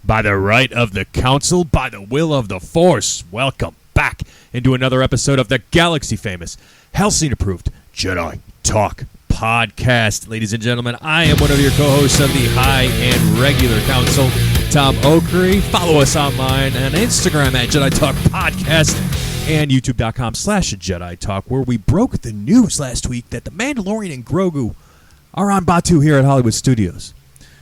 By the right of the Council, by the will of the Force, welcome back into another episode of the galaxy-famous, Hellsing-approved Jedi Talk podcast. Ladies and gentlemen, I am one of your co-hosts of the High and Regular Council, Tom Oakery. Follow us online on Instagram at Jedi Talk Podcast and YouTube.com/Jedi Talk, where we broke the news last week that the Mandalorian and Grogu are on Batuu here at Hollywood Studios.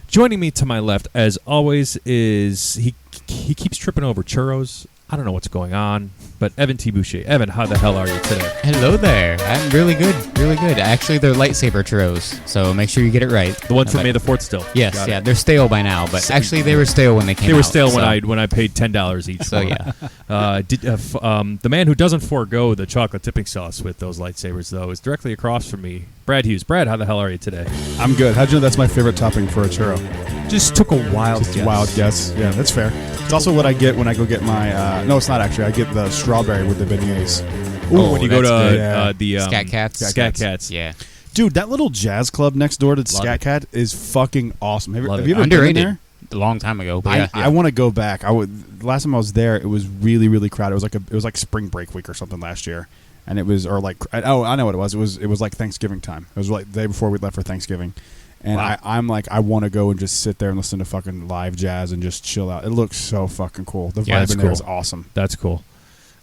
Joining me to my left, as always, is he keeps tripping over churros. I don't know what's going on, but Evan T. Boucher. Evan, how the hell are you today? Hello there. I'm really good, really good. Actually, they're lightsaber churros, so make sure you get it right. The ones from May the 4th still? Yes, yeah. They're stale by now, but actually they were stale when they came out. They were stale when I paid $10 each. So, yeah. The man who doesn't forego the chocolate tipping sauce with those lightsabers, though, is directly across from me. Brad Hughes. Brad, how the hell are you today? I'm good. How'd you know that's my favorite topping for a churro? Just took a wild guess. Yeah, that's fair. It's also what I get when I go get my... no, it's not actually. I get the strawberry with the beignets. Ooh, when you go to the... Scat Cats. Scat Cats. Yeah. Dude, that little jazz club next door to Scat Cat is fucking awesome. Have you ever Underrated. been there? A long time ago. But I want to go back. The last time I was there, it was really, really crowded. It was like spring break week or something last year. And it was, I know what it was. It was like Thanksgiving time. It was like the day before we left for Thanksgiving. And wow. I'm like, I want to go and just sit there and listen to fucking live jazz and just chill out. It looks so fucking cool. The vibe in there is awesome. That's cool.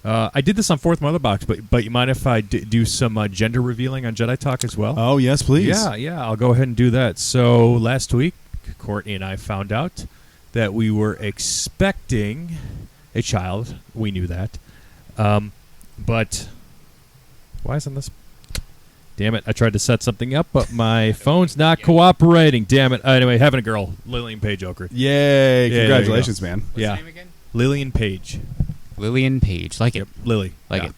I did this on Fourth Mother Box, but you mind if I do some gender revealing on Jedi Talk as well? Oh, yes, please. Yeah, I'll go ahead and do that. So last week, Courtney and I found out that we were expecting a child. We knew that. But why isn't this... Damn it, I tried to set something up, but my phone's not cooperating. Damn it. Anyway, having a girl, Lillian Page Oaker. Yay, congratulations, man. What's her name again? Lillian Page. Lillian Page. Like it. Yep, Lily. Like it.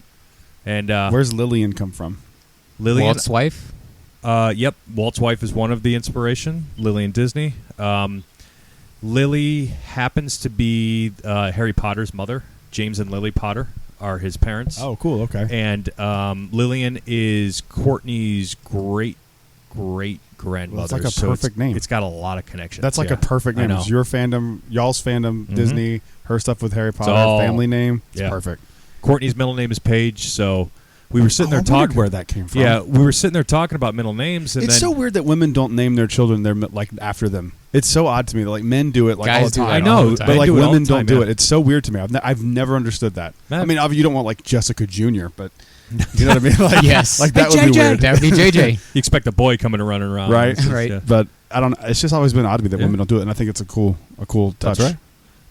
And where's Lillian come from? Lillian, Walt's wife? Yep, Walt's wife is one of the inspiration, Lillian Disney. Lily happens to be Harry Potter's mother. James and Lily Potter are his parents. Oh, cool. Okay. And Lillian is Courtney's great-great-grandmother. Well, it's like a perfect name. It's got a lot of connections. That's like a perfect name. It's your fandom, y'all's fandom, Disney, her stuff with Harry Potter, family name. It's perfect. Courtney's middle name is Paige, so we were sitting there talking where that came from. Yeah, we were sitting there talking about middle names. And it's so weird that women don't name their children after them. It's so odd to me that like men do it all the time. I know, but like women don't do it. It's so weird to me. I've never understood that. I mean, obviously you don't want like Jessica Jr., but you know what I mean? Like, yes, like that would be weird. That would be JJ. You expect a boy coming and running around, right? Right. Yeah. But I don't. It's just always been odd to me that women don't do it, and I think it's a cool touch.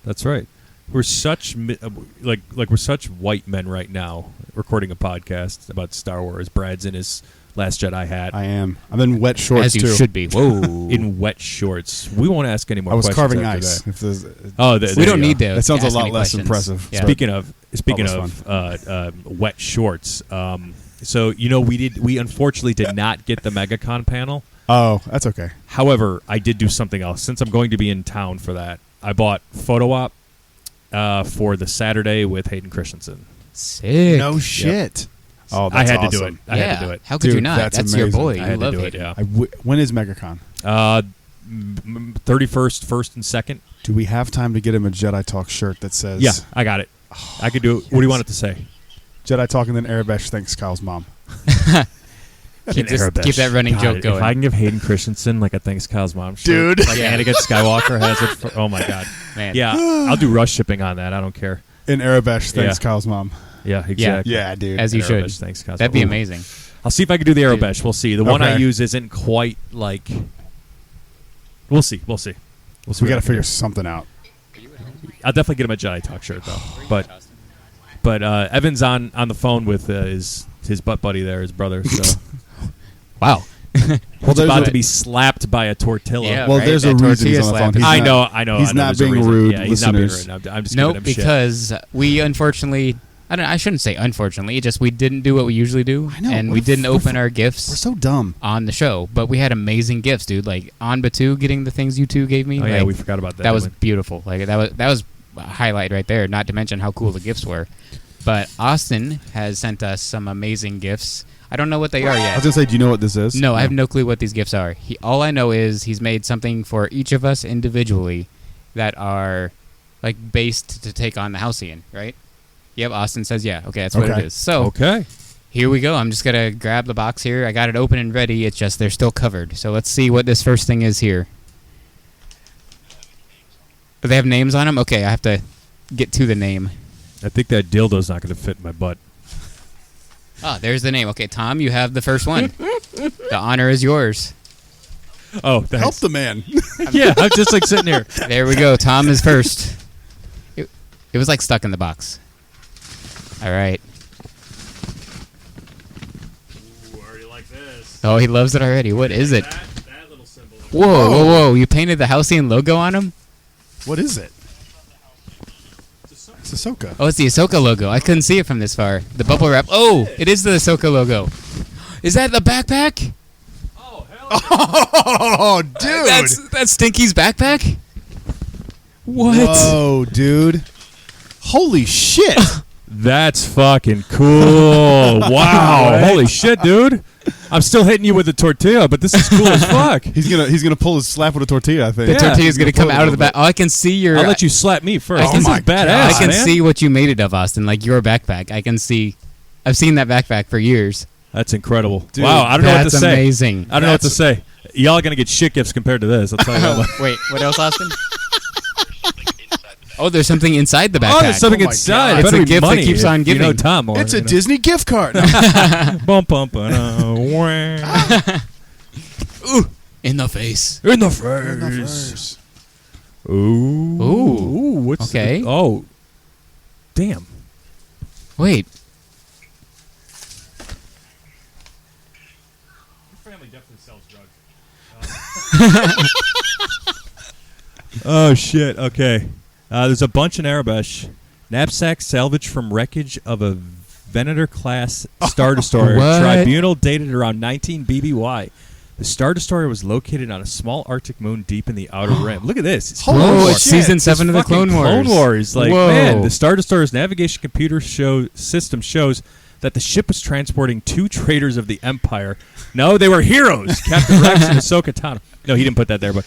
That's right. We're such we're such white men right now recording a podcast about Star Wars. Brad's in his Last Jedi hat. I am. I'm in wet shorts as you too. should be. Whoa, in wet shorts. We won't ask any more. I was questions carving after ice. That. We don't need to. That sounds a lot less questions. impressive. Yeah. Speaking of wet shorts, so we unfortunately did not get the MegaCon panel. Oh, that's okay. However, I did do something else. Since I'm going to be in town for that, I bought photo op for the Saturday with Hayden Christensen. Sick. No shit. Oh, I had to do it. I had to do it. How could you not? That's your boy. I had love to do Hayden. it. Yeah. When is MegaCon? 31st, 1st, and 2nd. Do we have time to get him a Jedi Talk shirt that says... Yeah, I got it. I could do it. Yes. What do you want it to say? Jedi Talk and then Arabesh thanks Kyle's mom. keep that running joke going. If I can give Hayden Christensen like a thanks Kyle's mom shirt, dude, like Anakin Skywalker has it. Oh my god, man. Yeah, I'll do rush shipping on that. I don't care. In Arabesh thanks Kyle's mom. Yeah, exactly. Yeah, dude. As you should. Thanks, Kyle's That'd be amazing. I'll see if I can do the Arabesh. We'll see. The one I use isn't quite like. We'll see. We got to figure something out. I'll definitely get him a Jedi Talk shirt though. But Evan's on the phone with his butt buddy there, his brother. So. Wow. He's about to be slapped by a tortilla. Yeah, well, there's a reason he's on the phone. I know. He's not being rude. Yeah, he's not being rude. I'm just giving him shit. Because we unfortunately, I shouldn't say unfortunately. Just we didn't do what we usually do, and we didn't open our gifts. We're so dumb on the show, but we had amazing gifts, dude. Like on Batuu, getting the things you two gave me. Oh yeah, we forgot about that. That was beautiful. Like that was a highlight right there. Not to mention how cool the gifts were. But Austin has sent us some amazing gifts. I don't know what they are yet. I was going to say, do you know what this is? No, I have no clue what these gifts are. All I know is he's made something for each of us individually that are like based to take on the Halcyon, right? Yep, Austin says yeah. Okay, that's what Okay. it is. So Okay. here we go. I'm just going to grab the box here. I got it open and ready. It's just they're still covered. So let's see what this first thing is here. Do they have names on them? Okay, I have to get to the name. I think that dildo's not going to fit in my butt. Oh, there's the name. Okay, Tom, you have the first one. The honor is yours. Oh, thanks. Help the man. Yeah, I'm just like sitting here. There we go. Tom is first. It was like stuck in the box. All right. Ooh, I already like this. Oh, he loves it already. What is it? That little symbol. Whoa, whoa, whoa. You painted the Halcyon logo on him? What is it? It's Ahsoka. Oh, it's the Ahsoka logo. I couldn't see it from this far. The bubble wrap. Oh, it is the Ahsoka logo. Is that the backpack? Oh, hell Oh, dude. That's Stinky's backpack? What? Whoa, dude. Holy shit. That's fucking cool. Wow. Holy shit, dude. I'm still hitting you with the tortilla, but this is cool as fuck. He's gonna pull his slap with a tortilla, I think. The Yeah. tortilla's going to come pull it out of a the back. Oh, I can see your... I'll let you slap me first. I can- This Oh is my badass, God. I can man. see what you made it of, Austin. Like your backpack. I can see... I've seen that backpack for years. That's incredible. Dude, wow, I don't know what to That's say. amazing. I don't know what to say. Y'all are going to get shit gifts compared to this. I'll tell you that. Wait, what else, Austin? Oh, there's something inside the backpack. Oh, there's something Oh my inside. God. It It's better a be gift that money keeps if on You giving. know Tom more. It's a you know. Disney gift card. Bum, bum, wah. In the face. In the face. Ooh. Ooh. What's Okay. Oh. Damn. Wait. Your family definitely sells drugs. Oh, shit. Okay. There's a bunch in Arabesh. Knapsack salvaged from wreckage of a Venator-class Star Destroyer. What? Tribunal dated around 19 BBY. The Star Destroyer was located on a small Arctic moon deep in the outer rim. Look at this. It's Holy Clone Whoa, Wars. it's season It's 7 of the Fucking Clone Wars. Clone Wars. Like, Whoa. man, the Star Destroyer's navigation computer system shows that the ship was transporting 2 traitors of the Empire. No, they were heroes. Captain Rex and Ahsoka Tano. No, he didn't put that there, but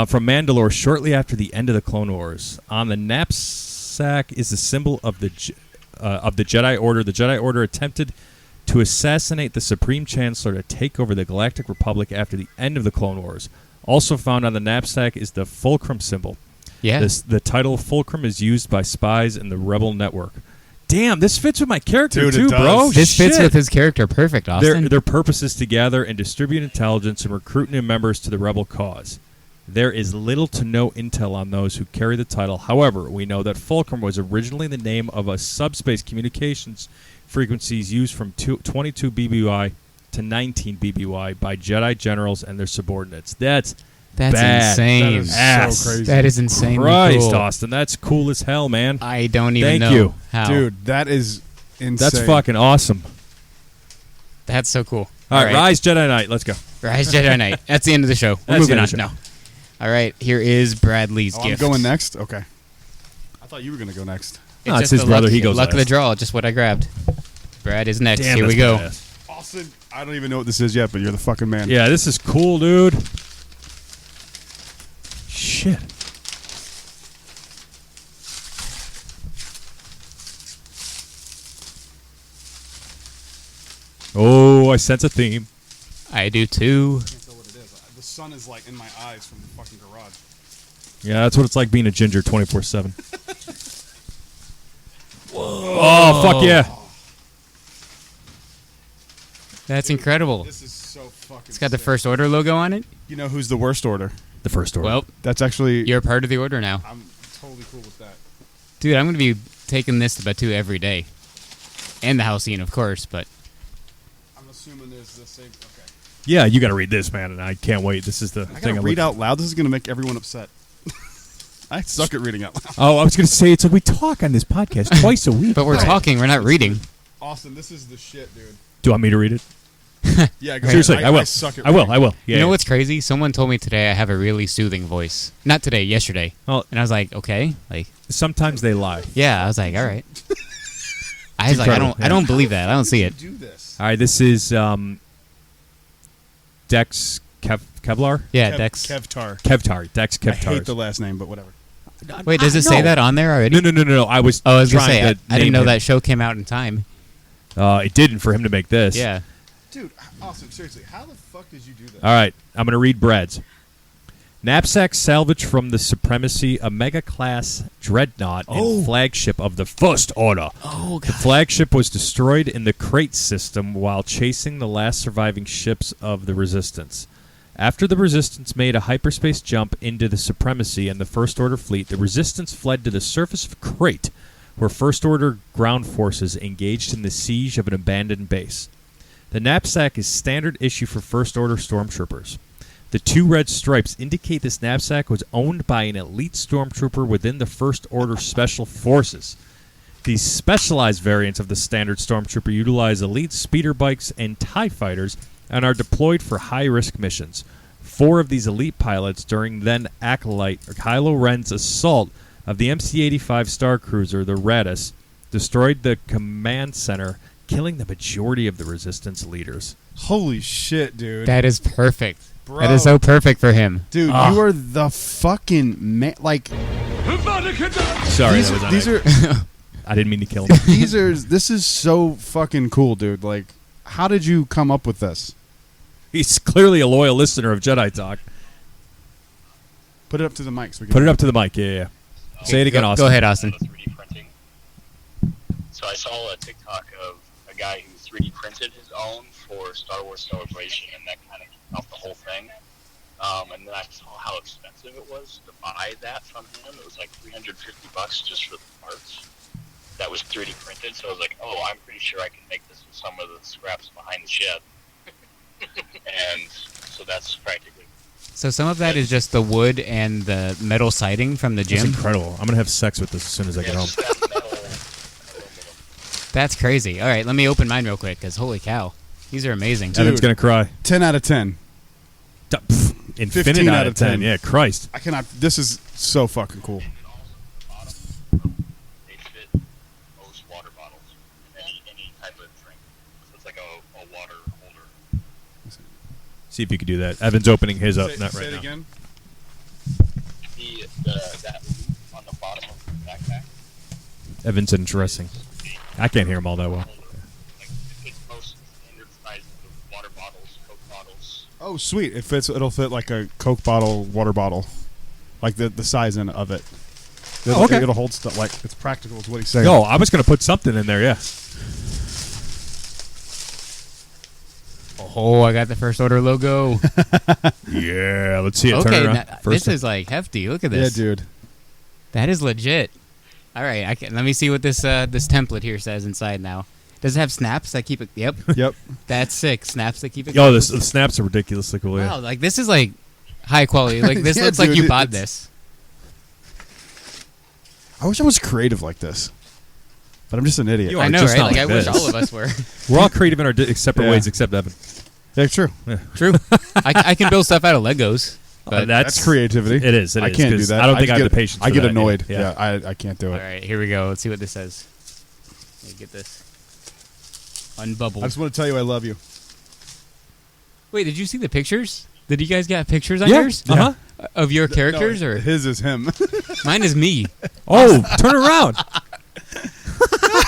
from Mandalore shortly after the end of the Clone Wars. On the knapsack is the symbol of the Jedi Order. The Jedi Order attempted to assassinate the Supreme Chancellor to take over the Galactic Republic after the end of the Clone Wars. Also found on the knapsack is the fulcrum symbol. Yeah. The title Fulcrum is used by spies in the Rebel network. Damn, this fits with my character Dude, it too, does. bro. This fits Shit. with his character perfect, Austin. Their purpose is to gather and distribute intelligence and recruit new members to the rebel cause. There is little to no intel on those who carry the title. However, we know that Fulcrum was originally the name of a subspace communications frequencies used from 22 BBY to 19 BBY by Jedi generals and their subordinates. That's That's bad. insane. That is Ass. so crazy. That is insane. Christ, Cool. Austin. That's cool as hell, man. I don't even Thank know you. how. Dude, that is insane. That's fucking awesome. That's so cool. All right, Rise Jedi Knight. Let's go. Rise Jedi Knight. That's the end of the show. We're That's the moving on. end of the No. All right, here is Bradley's Oh, I'm gift. going next? Okay. I thought you were going to go next. No, it's just his the brother. Luck, He goes luck of the last. draw. Just what I grabbed. Brad is next. Damn, here we that's go. badass. Austin, I don't even know what this is yet, but you're the fucking man. Yeah, this is cool, dude. Shit. Oh, I sense a theme. I do too. I can't tell what it is. The sun is like in my eyes from the fucking garage. Yeah, that's what it's like being a ginger 24/7. Oh, fuck yeah. That's incredible. This is so fucking It's got the sick. First Order logo on it. You know who's the worst order? The first order. Well, That's actually... you're part of the Order now. I'm totally cool with that. Dude, I'm going to be taking this to Batu every day. And the Halcyon, of course, but... I'm assuming there's the same... Okay. Yeah, you got to read this, man, and I can't wait. This is the I thing. gotta I'm read looking- out loud. This is gonna make everyone upset. I suck at reading out loud. Oh, I was going to say, it's like we talk on this podcast twice a week. But we're talking, we're not reading. Austin, this is the shit, dude. Do you want me to read it? Yeah, go Seriously, ahead. I will. I suck at I will. reading. I will. Yeah, You know yeah. what's crazy? Someone told me today I have a really soothing voice. Not today, yesterday. Well, And I was like, okay. Like, sometimes they lie. yeah, I was like, all right. I was like, incredible, I don't believe that. I don't see How it. do you do this? All right, this is Dex Kevlar? Yeah, Dex. Kevtar. Kevtar. Dex I hate Kevtar. the last name, but whatever. Wait, does it say that on there already? No. I was Oh, I was gonna trying say, to I didn't name know him. that show came out in time. It didn't for him to make this. Yeah. Dude, Austin, seriously, how the fuck did you do that? All right, I'm going to read Brad's. Knapsack salvaged from the Supremacy, a mega-class dreadnought and flagship of the First Order. Oh, The flagship was destroyed in the Crate system while chasing the last surviving ships of the Resistance. After the Resistance made a hyperspace jump into the Supremacy and the First Order fleet, the Resistance fled to the surface of Crate, where First Order ground forces engaged in the siege of an abandoned base. The knapsack is standard issue for First Order stormtroopers. The 2 red stripes indicate this knapsack was owned by an elite stormtrooper within the First Order Special Forces. These specialized variants of the standard stormtrooper utilize elite speeder bikes and TIE fighters and are deployed for high-risk missions. 4 of these elite pilots during then Acolyte or Kylo Ren's assault of the MC-85 Star Cruiser, the Radis, destroyed the command center, killing the majority of the Resistance leaders. Holy shit, dude. That is perfect. Bro. That is so perfect for him. Dude, you are the fucking man. Like, Sorry, these, that was these are I didn't mean to kill him. this is so fucking cool, dude. Like, how did you come up with this? He's clearly a loyal listener of Jedi Talk. Put it up to the mic so we can Put it up to the mic, yeah. Say it again, Austin. Go ahead, Austin. 3D printing. So I saw a TikTok of a guy who 3D printed his own for Star Wars Celebration, and that kind of kicked off the whole thing. And then I saw how expensive it was to buy that from him. It was like $350 just for the parts. That was 3D printed, so I was like, oh, I'm pretty sure I can make this with some of the scraps behind the shed. And so that's practically. So some of that is just the wood and the metal siding from the That's gym. incredible. I'm going to have sex with this as soon as I get home. Just that metal aluminum. That's crazy. All right, let me open mine real quick, because holy cow. These are amazing. Dude. Evan's going to cry. 10 out of 10. Infinite 15 out of 10. Yeah, Christ. I cannot. This is so fucking cool. And also the bottom, they fit most water bottles, any type of drink. So it's like a water holder. See if you can do that. Evan's opening his up Say not right it now. again. That loop on the bottom of the backpack. Evan's interesting. I can't hear him all that well. Like it fits most standard sizes of water bottles, Coke bottles. Oh, sweet. It fits. It'll fit like a Coke bottle, water bottle, like the size in of it. Oh, okay. It'll hold stuff. Like, it's practical. Is what he's saying. No, I was going to put something in there, yeah. Oh, I got the First Order logo. Yeah, let's see it. Okay, Turn it around. now, First this is like hefty. Look at Yeah, this. dude. That is legit. All right, let me see what this this template here says inside now. Does it have snaps that keep it? Yep. Yep. That's sick. Snaps that keep it. Oh, the snaps are ridiculously cool, yeah. Wow, like this is like high quality. Like this Yeah, looks like dude, you bought it's- this. I wish I was creative like this, but I'm just an idiot. You are I know, just right? not Like I like wish this. all of us were. We're all creative in our separate Yeah. ways except Evan. Yeah, true. True. I can build stuff out of Legos. But That's creativity. It is. I can't do 'cause that. I don't think I have get, the patience I for get that, annoyed. yeah. I can't do all it. right, here we go. Let's see what this says. Let me get this. Unbubbled. I just want to tell you I love you. Wait, did you see the pictures? Did you guys get pictures on Yeah. yours? Uh-huh. Of your characters No, or his is him. mine is me. Oh, turn around.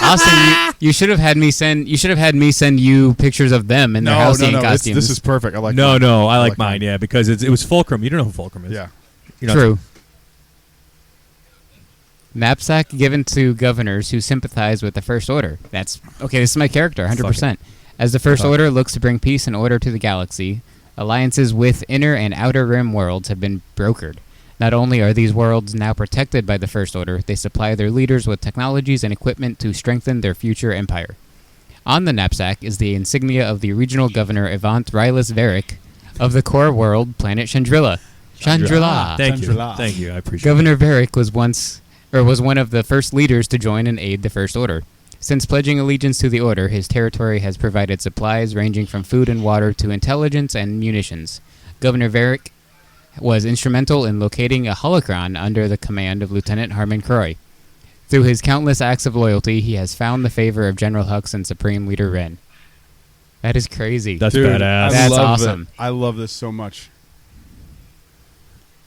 Austin, you should have had me send. You should have had me send you pictures of them in their Halcyon costumes. This is perfect. I like. No, mine. no, I like mine, yeah, because it was Fulcrum. You don't know who Fulcrum is. Yeah. You're not- True. Knapsack given to governors who sympathize with the First Order. That's okay. This is my character, 100%. As the First Fuck. Order looks to bring peace and order to the galaxy, alliances with inner and outer rim worlds have been brokered. Not only are these worlds now protected by the First Order, they supply their leaders with technologies and equipment to strengthen their future empire. On the knapsack is the insignia of the regional governor Avant Rylas Varick of the core world planet Chandrila. Chandrila. Thank you. Chandrila. Thank you. I appreciate it. Governor Varick was one of the first leaders to join and aid the First Order. Since pledging allegiance to the Order, his territory has provided supplies ranging from food and water to intelligence and munitions. Governor Varick was instrumental in locating a holocron under the command of Lieutenant Harmon Croy. Through his countless acts of loyalty, he has found the favor of General Hux and Supreme Leader Wren. That is crazy. That's Dude, badass. I That's love awesome. it. I love this so much.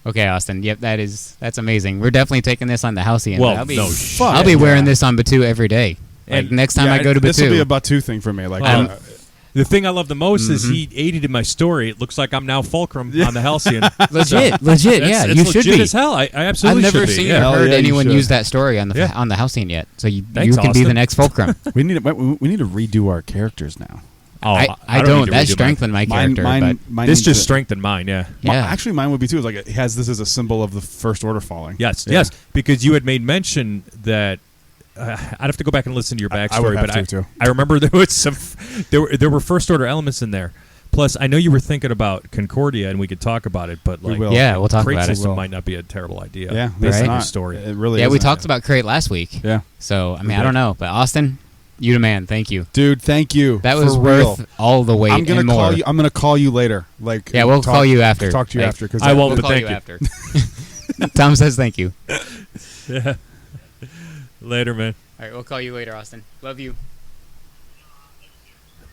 Okay, Austin. Yep, that's amazing. We're definitely taking this on the Halcyon. Well, I'll be, no Fuck. I'll be Yeah. wearing this on Batu every day. Like And- next time Yeah, I go to this will be Batu. a Batu thing for me. Like, The thing I love the most is he aided in my story. It looks like I'm now Fulcrum on the Halcyon. legit. Yeah, it's you should legit be. as hell. I I've absolutely never should seen be. or Yeah. Hell heard yeah, you anyone should. use that story on the Yeah. on the Halcyon yet. So you Thanks, can be Austin. the next Fulcrum. we need to redo our characters now. Oh, I need don't. to That redo strengthened my character. Mine This needs just to- strengthened mine. Yeah. Yeah. Actually, mine would be too. It's like it has this as a symbol of the First Order falling. Yes. Yeah. Yes. Because you had made mention that. I'd have to go back and listen to your backstory, I would have but to, too. I remember there was there were first order elements in there. Plus, I know you were thinking about Concordia, and we could talk about it. But We like, will. Yeah, we'll talk crate about it. system Will. might not be a terrible idea. Yeah, based it's on Right. the not. story. It really. Yeah, we isn't. talked about Crate last week. Yeah, So I mean, did. I don't know, but Austin, you the man. Thank you. dude. Thank you. That for was real. worth all the wait I'm gonna and call more. you. I'm gonna call you later. Like, Yeah, we'll call you after. Talk to you Like, after because I won't, We'll but call thank you you. after. Tom says thank you. Yeah. Later, man. All right, we'll call you later, Austin. Love you.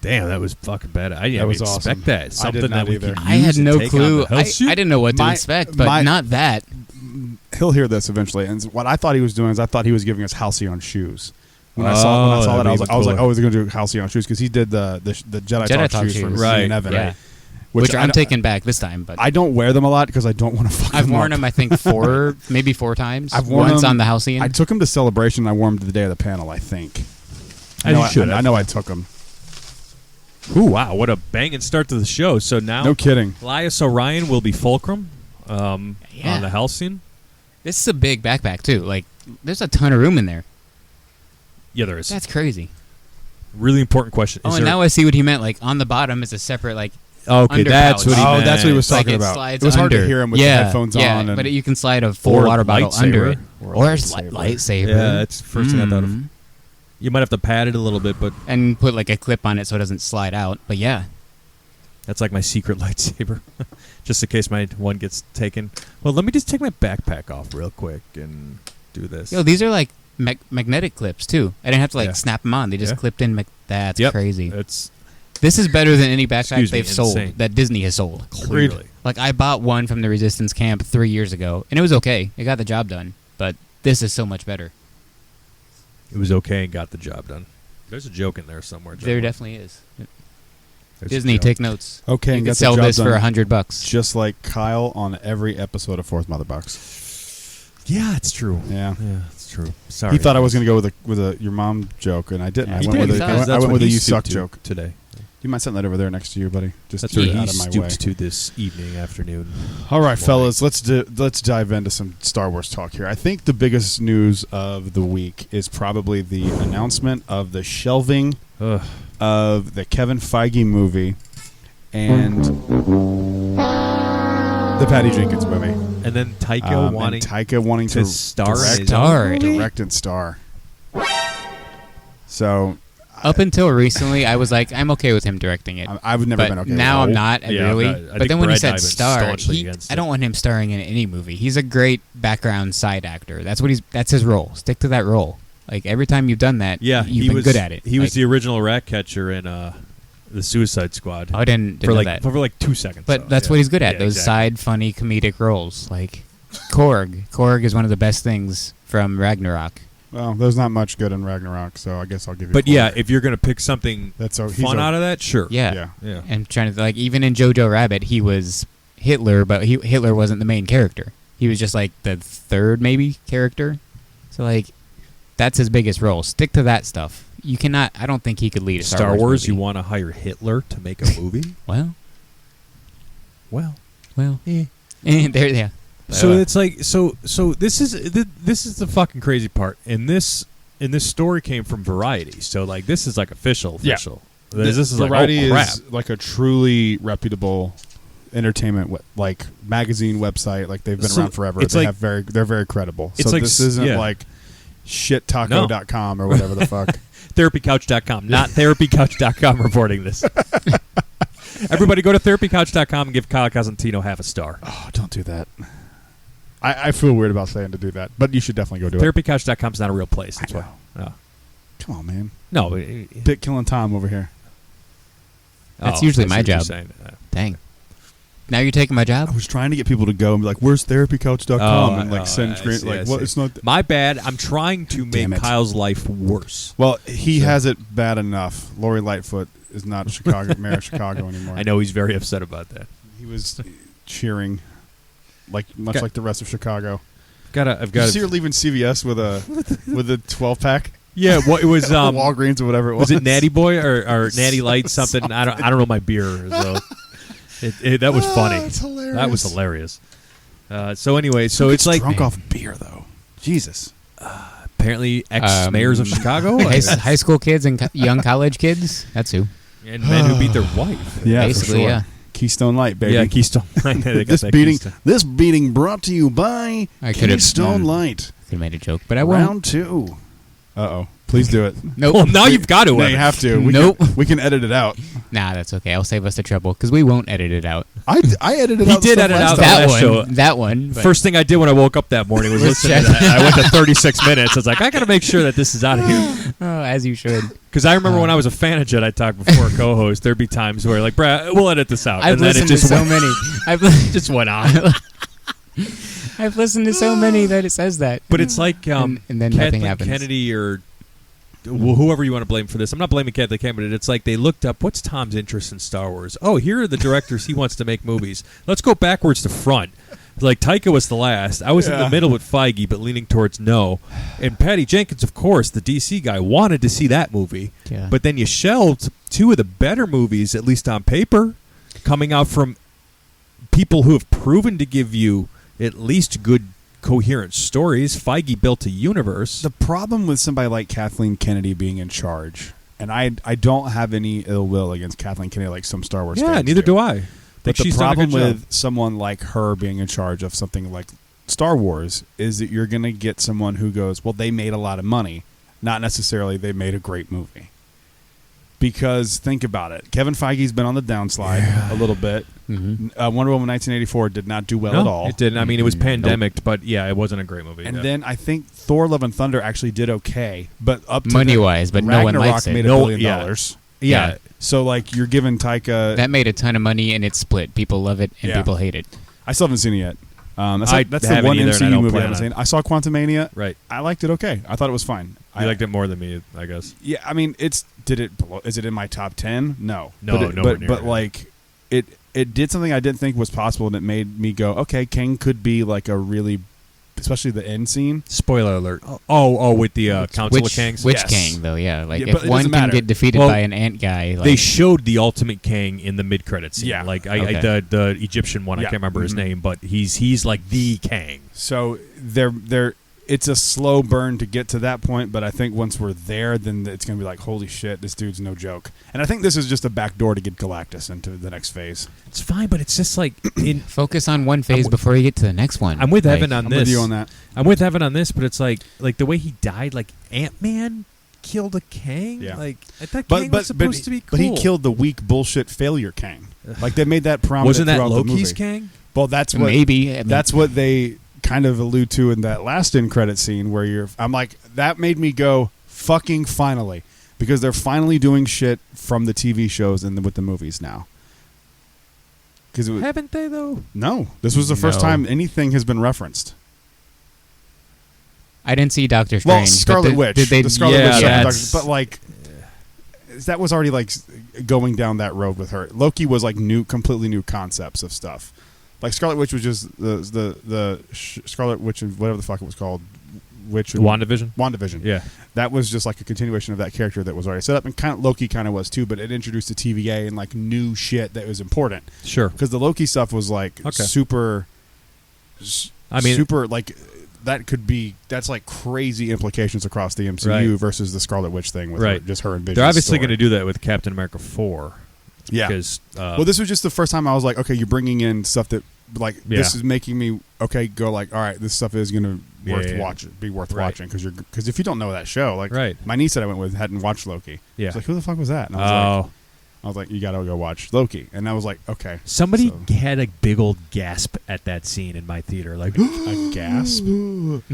Damn, that was fucking bad. I didn't That was expect awesome. that. I did Something not that we either. could I use had to no take clue. on the I Hellsuit. didn't know what to My- expect, but my- not that. He'll hear this eventually. And what I thought he was doing is I thought he was giving us Halcyon shoes. When I saw that, that'd I be was like, even oh, he's going to do Halcyon shoes because he did the Jedi Jedi Talk Talk shoes from shoes. me Right, and Evan. Yeah. Which Which I I'm don't- taking back this time, but I don't wear them a lot because I don't want to fuck I've them worn up. them, I think, maybe four times. I've worn Once them- on the Halcyon. I took him to Celebration. And I wore them the day of the panel. I think. As you should I have. know I took them. Ooh, wow, what a banging start to the show. So now No kidding. Elias Orion will be Fulcrum on Yeah. the Halcyon. This is a big backpack, too. Like, there's a ton of room in there. Yeah, there is. That's crazy. Really important question. Oh, Is and there- now I see what he meant. Like, on the bottom is a separate, like, okay, under that's pouch. what he Oh, meant. that's what he was it's like talking it about. slides It was hard under. to hear him with the headphones yeah, on. And but you can slide a full Or a water bottle lightsaber. under. Or a Or a lightsaber. lightsaber. Yeah, that's the first thing I thought of. Mm. You might have to pad it a little bit, but And put, like, a clip on it so it doesn't slide out. But, yeah. that's like my secret lightsaber, just in case my one gets taken. Well, let me just take my backpack off real quick and do this. Yo, these are, like, magnetic clips, too. I didn't have to, like, Yeah. snap them on. They just Yeah. clipped in. That's Yep. crazy. It's This is better than any backpack Excuse me, they've sold, insane. that Disney has sold. clearly. Like, I bought one from the Resistance camp 3 years ago, and it was okay. It got the job done. But this is so much better. It was okay and got the job done. There's a joke in there somewhere. There gentlemen. definitely is. There's a Disney, joke. take notes. Okay, You and could got the sell job this for done. $100. Just like Kyle on every episode of Fourth Mother Box. Yeah, it's true. Yeah. Yeah, it's true. Sorry. He thought I was going to go with a your mom joke, and I didn't. Yeah, I he went did. with He a, does. I That's went what with a he you stooped suck to joke. today. You might send that over there next to you, buddy. Just That's to what get he out of my way. stooped to this evening, afternoon. All right, fellas, let's dive into some Star Wars talk here. I think the biggest news of the week is probably the announcement of the shelving Ugh. of the Kevin Feige movie and the Patty Jenkins movie. And then Taika wanting and Taika wanting to star in his Star. own movie? direct and star. So Up until recently, I was like, I'm okay with him directing it. I've never But been okay. now with I'm that. not, Yeah, really. I'm not- I But think then when he Brad said Diamond's star, staunchly against I it. don't want him starring in any movie. He's a great background side actor. That's his role. Stick to that role. Like, every time you've done that, Yeah, you've he been was good at it. He was Like, the original rat catcher in the Suicide Squad. I didn't for know like that. for like 2 seconds. But though. that's Yeah. what he's good at. Yeah, Those exactly. side, funny, comedic roles. Like Korg. Korg is one of the best things from Ragnarok. Well, there's not much good in Ragnarok, so I guess I'll give you. But Korg. yeah, if you're gonna pick something That's he's fun out of that, sure. Yeah. Yeah. Yeah. And trying to, like, even in Jojo Rabbit, he was Hitler, but Hitler wasn't the main character. He was just, like, the third, maybe, character. So, like, that's his biggest role. Stick to that stuff. You cannot, I don't think he could lead a Star Wars, movie. you want to hire Hitler to make a movie? Well, Well, there, yeah. so it's like so this is the fucking crazy part. And this story came from Variety. So like this is like official. Yeah. This is Variety like, oh crap. is like a truly reputable entertainment like magazine website. Like they've been So around forever. it's They like- they're very credible. It's So like this isn't yeah. like shittaco.com or whatever the fuck. Therapycouch.com, not therapycouch.com reporting this. Everybody go to therapycouch.com and give Kyle Cosentino half a star. Oh, don't do that. I feel weird about saying to do that, but you should definitely go do it. Therapycouch.com is not a real place. That's I why. No. Come on, man. No. Dick killing Tom over here. That's usually I see my what you're job. saying. Dang. now you're taking my job. I was trying to get people to go and be like, "Where's therapycouch.com?" and like send screen like, "What? It's not." My bad. I'm trying to Damn make it. Kyle's life worse. Well, he has it bad enough. Lori Lightfoot is not mayor of Chicago anymore. I know he's very upset about that. He was cheering, like the rest of Chicago. I've Did got. you see her leaving CVS with a 12-pack? Yeah, what it was? Walgreens or whatever it was. Was it Natty Boy or Natty Light something? I don't know my beer. So that was funny. That's hilarious. That was hilarious. So anyway, so Who it's gets like drunk off beer though. Jesus. apparently ex-mayors of Chicago High school kids and young college kids. That's who. and men who beat their wife. Yeah, Basically, for sure. yeah. Keystone Light, baby. Yeah, Keystone Light. They got that Keystone. This beating brought to you by I could've- Keystone Light. Could have made a joke, but I won't. Round 2. Uh-oh. Please do it. Nope. Well, now you've got to. No, Evan. you have to. Nope. We can edit it out. Nah, that's okay. I'll save us the trouble because we won't edit it out. I edited He out. did stuff edit last out time. that That last one. show. That one. but- First thing I did when I woke up that morning was Was listen to check. that. I went to 36 minutes. I was like, I got to make sure that this is out of here. Oh, as you should. Because I remember when I was a fan of Jedi Talk before a co-host, there'd be times where like, Brad, we'll edit this out. I've and then listened it just to so went, many. I've just went on. I've listened to so many that it says that. But it's like and then nothing Kathleen happens. Kennedy or whoever you want to blame for this. I'm not blaming Kathleen Kennedy. It's like they looked up what's Tom's interest in Star Wars. Oh, here are the directors he wants to make movies. Let's go backwards to front. Like Taika was the last. I was in the middle with Feige, but leaning towards no. And Patty Jenkins, of course, the DC guy, wanted to see that movie. Yeah. But then you shelved two of the better movies, at least on paper, coming out from people who have proven to give you at least good, coherent stories. Feige built a universe. The problem with somebody like Kathleen Kennedy being in charge, and I don't have any ill will against Kathleen Kennedy like some Star Wars Yeah, fans neither do I. But Think the she's done a problem good job. with someone like her being in charge of something like Star Wars is that you're going to get someone who goes, well, they made a lot of money, not necessarily they made a great movie. Because think about it. Kevin Feige's been on the downslide a little bit. Mhm. Wonder Woman 1984 did not do well at all. It didn't. I mean, it was Nope. pandemic, but yeah, it wasn't a great movie. And yeah. then I think Thor: Love and Thunder actually did okay, but up to Money-wise, but no one Ragnarok likes it. made $1 No, billion. yeah. yeah. So like you're giving Taika. That made a ton of money and it's split. People love it and Yeah. people hate it. I still haven't seen it yet. That's I the haven't one either, and I MCU don't movie I plan haven't on. seen. I saw Quantumania. Right. I liked it okay. I thought it was fine. You liked it more than me, I guess. Yeah, I mean, is it in my top 10? No. No, but nowhere near but it. like it did something I didn't think was possible, and it made me go, okay, King could be like a really, especially the end scene. Spoiler alert. Oh, with the Council of Kangs. Which Yes. Kang, though, yeah. Like, Yeah, but if it one doesn't can matter. get defeated Well, by an ant guy, like, They showed the ultimate Kang in the mid-credit scene. Yeah. Like the Egyptian one. I Yeah. can't remember his Mhm. name, but he's like the Kang. So it's a slow burn to get to that point, but I think once we're there, then it's going to be like, holy shit, this dude's no joke. And I think this is just a backdoor to get Galactus into the next phase. It's fine, but it's just like focus on one phase before you get to the next one. I'm with Like, Evan on I'm this. with you on that. I'm with Evan on this, but it's like the way he died. Like Ant-Man killed a Kang. Yeah. Like I thought Kang was supposed to be cool. But he killed the weak bullshit failure Kang. Like they made that prominent. Wasn't that throughout the Loki's movie. Kang? Well, that's what maybe. I mean, that's what they kind of allude to in that last end credit scene where I'm like, that made me go fucking finally, because they're finally doing shit from the TV shows and with the movies now. Because Haven't they though? no, this was the first No. time anything has been referenced. I didn't see Doctor Well, Strange. but Scarlet did- Witch, Did they, the Scarlet Yeah, Witch, that's- but like that was already like going down that road with her. Loki was like completely new concepts of stuff. Like Scarlet Witch was just the Scarlet Witch and whatever the fuck it was called, WandaVision. Yeah. That was just like a continuation of that character that was already set up, and kind of Loki kind of was too, but it introduced the TVA and like new shit that was important. Sure. Because the Loki stuff was like Okay. super. I mean- super like that's like crazy implications across the MCU Right. versus the Scarlet Witch thing with Right. just her and Vision. They're obviously going to do that with Captain America 4. Yeah. Because Well, this was just the first time I was like, okay, you're bringing in stuff that like this Yeah. is making me go like, all right, this stuff is going to Yeah. be worth Right. watching because if you don't know that show, like Right. my niece that I went with hadn't watched Loki. Yeah. She's like, who the fuck was that? And I was I was like, you got to go watch Loki. And I was like, okay. Somebody So- had a big old gasp at that scene in my theater, like a gasp.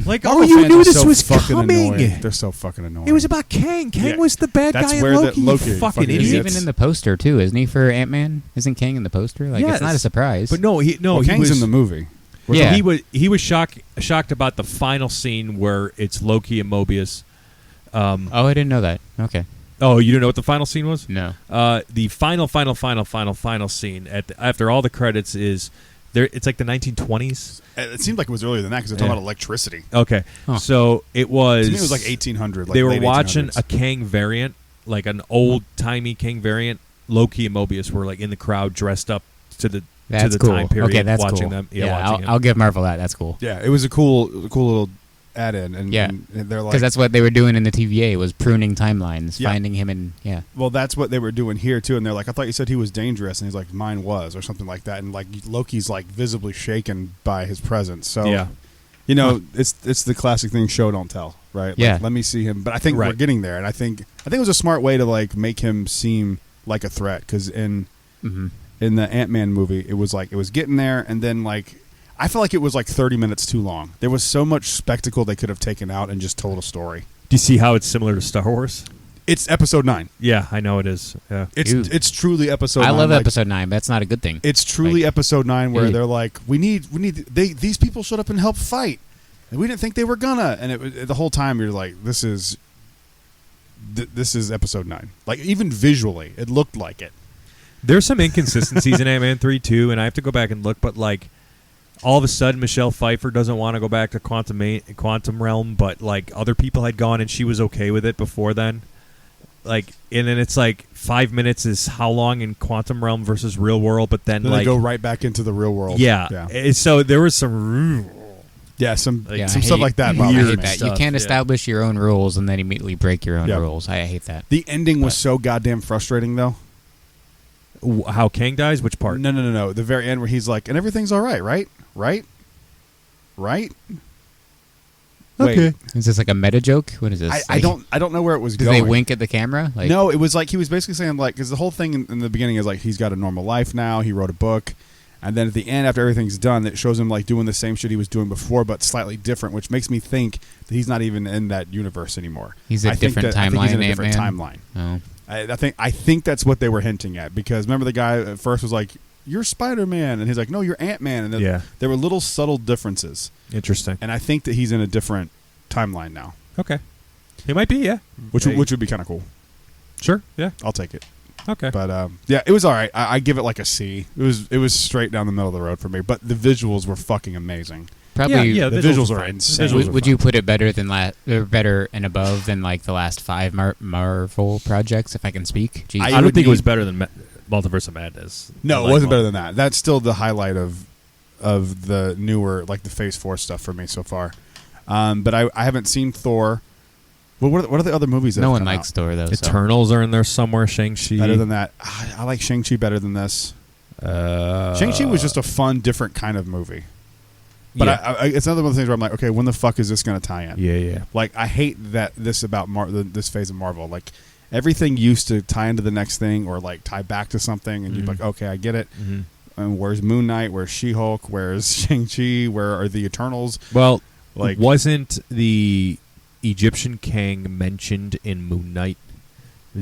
like, Marvel oh, you fans knew are this so was fucking coming. annoying. They're so fucking annoying. It was about Kang. Kang Yeah. was the bad That's guy in where the Loki. You Loki fucking fucking idiot. He's idiots. even in the poster too, isn't he? For Ant-Man, isn't Kang in the poster? Like Yes. it's not a surprise. But no, he Kang's was in the movie. Yeah. He was shocked about the final scene where it's Loki and Mobius. Oh, I didn't know that. Okay. Oh, you didn't know what the final scene was? No. The final scene after all the credits is there. It's like the 1920s. It seemed like it was earlier than that because they're talking about electricity. Okay, Huh. so it was. To me, it was like 1800. Like they were late watching 1800s. a Kang variant, like an old timey Kang variant. Loki and Mobius were like in the crowd, dressed up to the That's to the cool. time period, Okay, that's watching cool. them. Yeah, watching I'll give Marvel that. That's cool. Yeah, it was a cool little add-in, and, Yeah. and they're like, Because that's what they were doing in the TVA was pruning timelines, Yeah. finding him in. Yeah. well, that's what they were doing here too. And they're like, I thought you said he was dangerous, and he's like, mine was, or something like that. And like Loki's like visibly shaken by his presence. So Yeah. you know, it's the classic thing: show don't tell, right? Like, Yeah. let me see him. But I think we're Right. getting there, and I think it was a smart way to like make him seem like a threat because in the Ant-Man movie, it was getting there, and then like I felt like it was like 30 minutes too long. There was so much spectacle they could have taken out and just told a story. Do you see how it's similar to Star Wars? It's episode 9. Yeah, I know it is. Yeah. It's truly episode 9. I love like, episode 9, but that's not a good thing. It's truly Like, episode 9 where yeah. they're like, these people showed up and helped fight, and we didn't think they were gonna. And the whole time you're like, this is episode 9. Like even visually, it looked like it. There's some inconsistencies in Ant-Man 3 too, and I have to go back and look. But like, all of a sudden, Michelle Pfeiffer doesn't want to go back to quantum realm, but like other people had gone and she was okay with it before then. Like, and then it's like 5 minutes is how long in quantum realm versus real world, but then Then like they go right back into the real world. yeah. So there was some some Yeah, some I stuff hate- like that. I bothers hate me. that. You stuff, can't yeah. establish your own rules and then immediately break your own Yeah. rules. I hate that. The ending was so goddamn frustrating, though. how Kang dies. Which part? No. The very end where he's like, and everything's all right, right? Okay. Is this like a meta joke? What is this? I don't know where it was Did going. they wink at the camera? Like, No, it was like he was basically saying like because the whole thing in the beginning is like he's got a normal life now. He wrote a book, and then at the end, after everything's done, it shows him like doing the same shit he was doing before, but slightly different, which makes me think that he's not even in that universe anymore. He's a I think different I think he's in a timeline, different Ant-Man? timeline. Oh. I think that's what they were hinting at because remember the guy at first was like, "You're Spider-Man," and he's like, "No, you're Ant-Man," and Yeah. there were little subtle differences, Interesting. and I think that he's in a different timeline now, Okay. He might be. Yeah. which Hey. would be kind of cool. Sure. Yeah. I'll take it. Okay. But yeah, it was all right. I give it like a C. It was straight down the middle of the road for me. But the visuals were fucking amazing. Probably. Yeah, The visuals visuals are are fine. insane. Visuals Would you put it better than better and above than like the last 5 Marvel projects? If I can speak. Jeez. I I don't would think it was need- better than Multiverse of Madness. No, I it wasn't like better than that. That's still the highlight of the newer like the Phase 4 stuff for me so far. But I haven't seen Thor. Well, what are the other movies that no have one come likes out? Thor though. so. Eternals are in there somewhere. Shang-Chi. Better than that. I like Shang-Chi better than this. Shang-Chi was just a fun, different kind of movie. But yeah. it's another one of the things where I'm like, okay, when the fuck is this going to tie in? Yeah. Like, I hate that this about this phase of Marvel. Like, everything used to tie into the next thing or, like, tie back to something. And you'd be like, okay, I get it. Mm-hmm. And where's Moon Knight? Where's She-Hulk? Where's Shang-Chi? Where are the Eternals? Well, Like- wasn't the Egyptian Kang mentioned in Moon Knight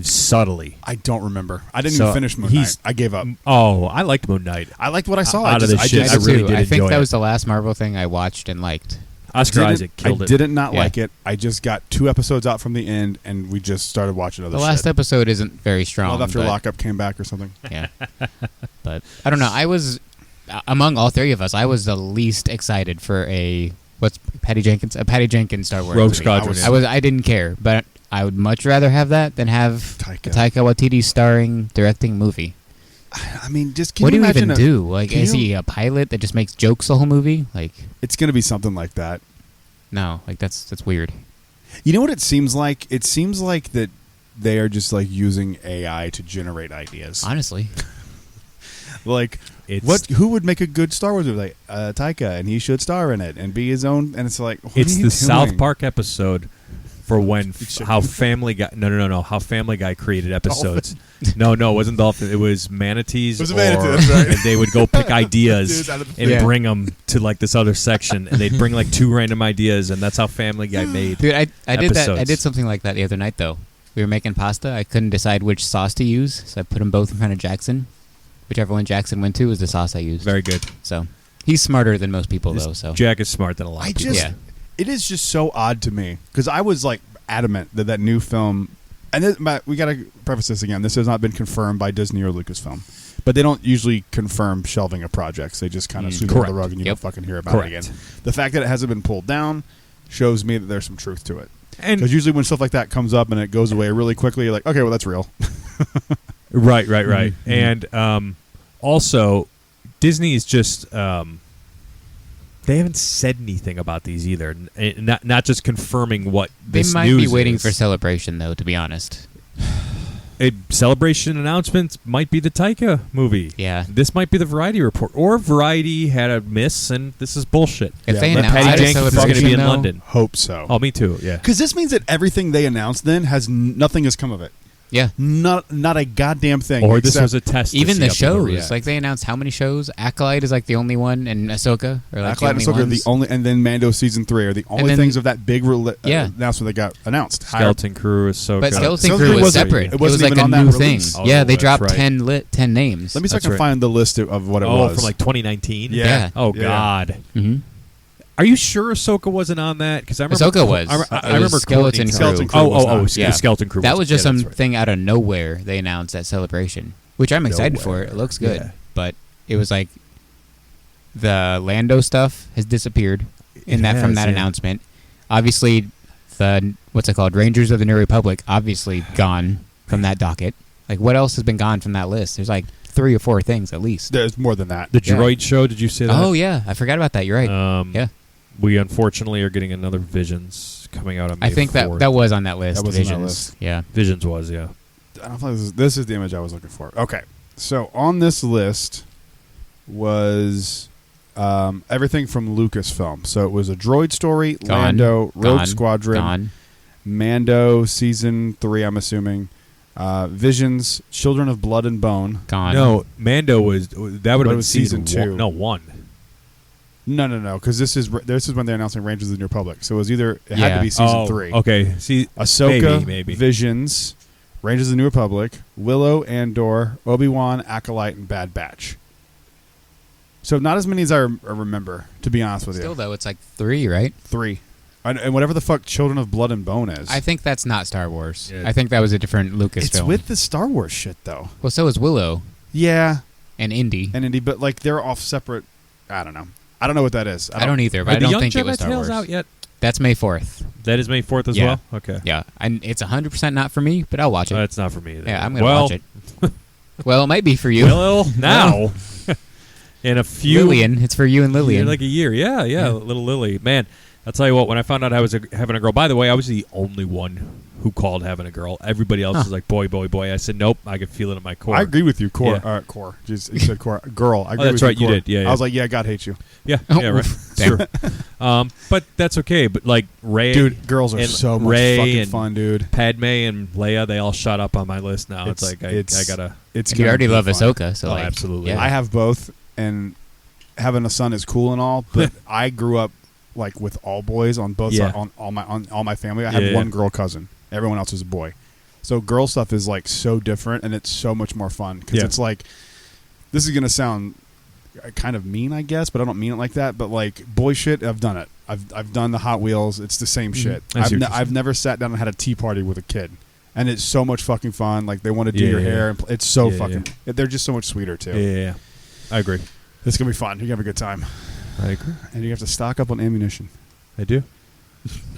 subtly? I don't remember. I didn't So even finish Moon he's- Knight. I gave up. Oh, I liked Moon Knight. I liked what I saw. Out of this shit, I I did really too. did I think enjoy that it. was the last Marvel thing I watched and liked. Oscar Isaac killed I it. didn't not Yeah. like it. I just got 2 episodes out from the end, and we just started watching other The last shit. episode isn't very strong. Love After but, Lockup came back or something. Yeah. But I don't know. I was among all 3 of us. I was the least excited for a Patty Jenkins Star Wars Rogue movie. Squadron. I didn't care, but I would much rather have that than have Taika. Taika Waititi starring directing movie. I mean, just can What do you imagine even do? Like, can is you- he a pilot that just makes jokes the whole movie? Like, It's going to be something like that. no, like that's weird. You know what it seems like? It seems like that they are just like using AI to generate ideas. Honestly, Like, It's- who would make a good Star Wars movie? Like Taika, and he should star in it and be his own. And it's like, what It's are you the doing? South Park episode for when Chicken. how Family Guy. No. How Family Guy created episodes. No, it wasn't dolphin. It was manatees. It was a manatee, that's right. And they would go pick ideas Dude, out of the and Yeah. bring them to like this other section, and they'd bring like 2 random ideas, and that's how Family Guy made. Dude, I did that. I episodes. did something like that the other night though. We were making pasta. I couldn't decide which sauce to use, so I put them both in front of Jackson. Whichever one Jackson went to was the sauce I used. Very good. So he's smarter than most people though. So Jack is smart than a lot I of people. just, Yeah. it is just so odd to me because I was like adamant that that new film, and we got to preface this again. This has not been confirmed by Disney or Lucasfilm, but they don't usually confirm shelving of projects. They just kind of sweep it under the rug and you Yep. don't fucking hear about Correct. it again. The fact that it hasn't been pulled down shows me that there's some truth to it. And Because usually when stuff like that comes up and it goes away really quickly, you're like, okay, well that's real. right. Mhm. And also, Disney is just they haven't said anything about these either. Not just confirming what they this might news be waiting is. for Celebration though. To be honest, A Celebration announcement might be the Taika movie. yeah. This might be the Variety report, or Variety had a miss, and this is bullshit. If Yeah, they but announce Patty it at Jenkins is going to Celebration, be in though, London. Hope so. Oh, me too. Yeah. Because this means that everything they announced then has nothing has come of it. Yeah. Not a goddamn thing. Or this except- was a test. to Even see the how people shows, react. like they announced how many shows? Acolyte is like the only one, and Ahsoka are like Acolyte and the Ahsoka only are the ones. only, and then Mando season 3 are the only then- things of that big Yeah. announcement that got announced. Skeleton Crew, Ahsoka. But Skeleton Skeleton Crew Crew was wasn't- separate. it It was wasn't like even a on that new release. thing. Oh, Yeah, they that's dropped right. 10 names. Let me see if I That's can right. find the list of what it Oh, was. from like 2019. Yeah. Oh Yeah. God. hmm Are you sure Ahsoka wasn't on that? Because I remember Ahsoka was. I It was remember Skeleton Courtney- Crew. Skeleton Crew Oh, was oh, not. Yeah. Skeleton Crew. That was just yeah, that's something out of nowhere they announced at Celebration, which I'm excited for. Nowhere. It looks good, Yeah. but it was like the Lando stuff has disappeared in It that from has, that yeah. announcement. Obviously, the what's it called, Rangers of the New Republic, obviously gone from that docket. Like, what else has been gone from that list? There's like 3 or 4 things at least. There's more than that. The Yeah. droid show. Did you say that? Oh yeah, I forgot about that. You're right. Yeah. We unfortunately are getting another Visions coming out on May I think 4th. that was on that list. That was on that Visions. list. Yeah. Visions was, yeah. I don't know if this is the image I was looking for. Okay. So on this list was everything from Lucasfilm. So it was a droid story, Gone. Lando, Rogue Gone. Squadron, Gone. Mando season 3, I'm assuming. Visions, Children of Blood and Bone. Gone. No, Mando was that would But have it been was season season 2. 1. No, 1. No, because this is when they're announcing Rangers of the New Republic. So it was either it had Yeah. to be season 3. Okay. See, Ahsoka, maybe. Visions, Rangers of the New Republic, Willow, Andor, Obi-Wan, Acolyte, and Bad Batch. So not as many as I remember, to be honest with Still you. though, it's like 3, right? 3. And whatever the fuck Children of Blood and Bone is. I think that's not Star Wars. Yeah. I think that was a different Lucasfilm. it's with the Star Wars shit, though. Well, so is Willow Yeah, and Indy. and Indy, but like they're off separate. I don't know. I don't know what that is. I don't either, but Are I the don't Young think Jedi it was Star Tales Wars. out yet? That's May 4th. That is May 4th as Yeah. well? Okay. Yeah, and it's 100% not for me, but I'll watch it. That's not for me either. Yeah, I'm gonna well, watch it. Well, it might be for you, Well, now. In a few... Lillian. It's for you and Lillian. Like a year. Yeah, little Lily. Man, I'll tell you what, when I found out I was having a girl... By the way, I was the only one who called having a girl. Everybody else was like, boy, boy, boy. I said, nope, I could feel it in my core. I agree with you, core. Yeah. Core. Jeez, you said core. Girl. I agree that's with right, you core. did. Yeah, I was yeah. like, yeah, God hates you. Yeah, Oh, yeah, right. damn. Sure. But that's okay. But like Ray... Dude, girls are and so much Ray fucking and fun, dude. Padme and Leia, they all shot up on my list now. It's like, I gotta... It's And you gonna already be love fun. Ahsoka, so Oh, like, absolutely. Yeah. I have both, and having a son is cool and all, but I grew up like with all boys on both Yeah. sides, on all my family. I have Yeah. one girl cousin. Everyone else is a boy. So girl stuff is like so different, and it's so much more fun because Yeah. it's like, this is gonna sound kind of mean, I guess, but I don't mean it like that. But like boy shit, I've done it. I've done the Hot Wheels. It's the same shit. I see what you're I've saying. never sat down and had a tea party with a kid. And it's so much fucking fun. Like they want to do Yeah, your yeah. hair. And it's so Yeah, fucking. They're just so much sweeter too. Yeah. I agree. It's gonna be fun. You're gonna have a good time, I agree. and you have to stock up on ammunition. I do.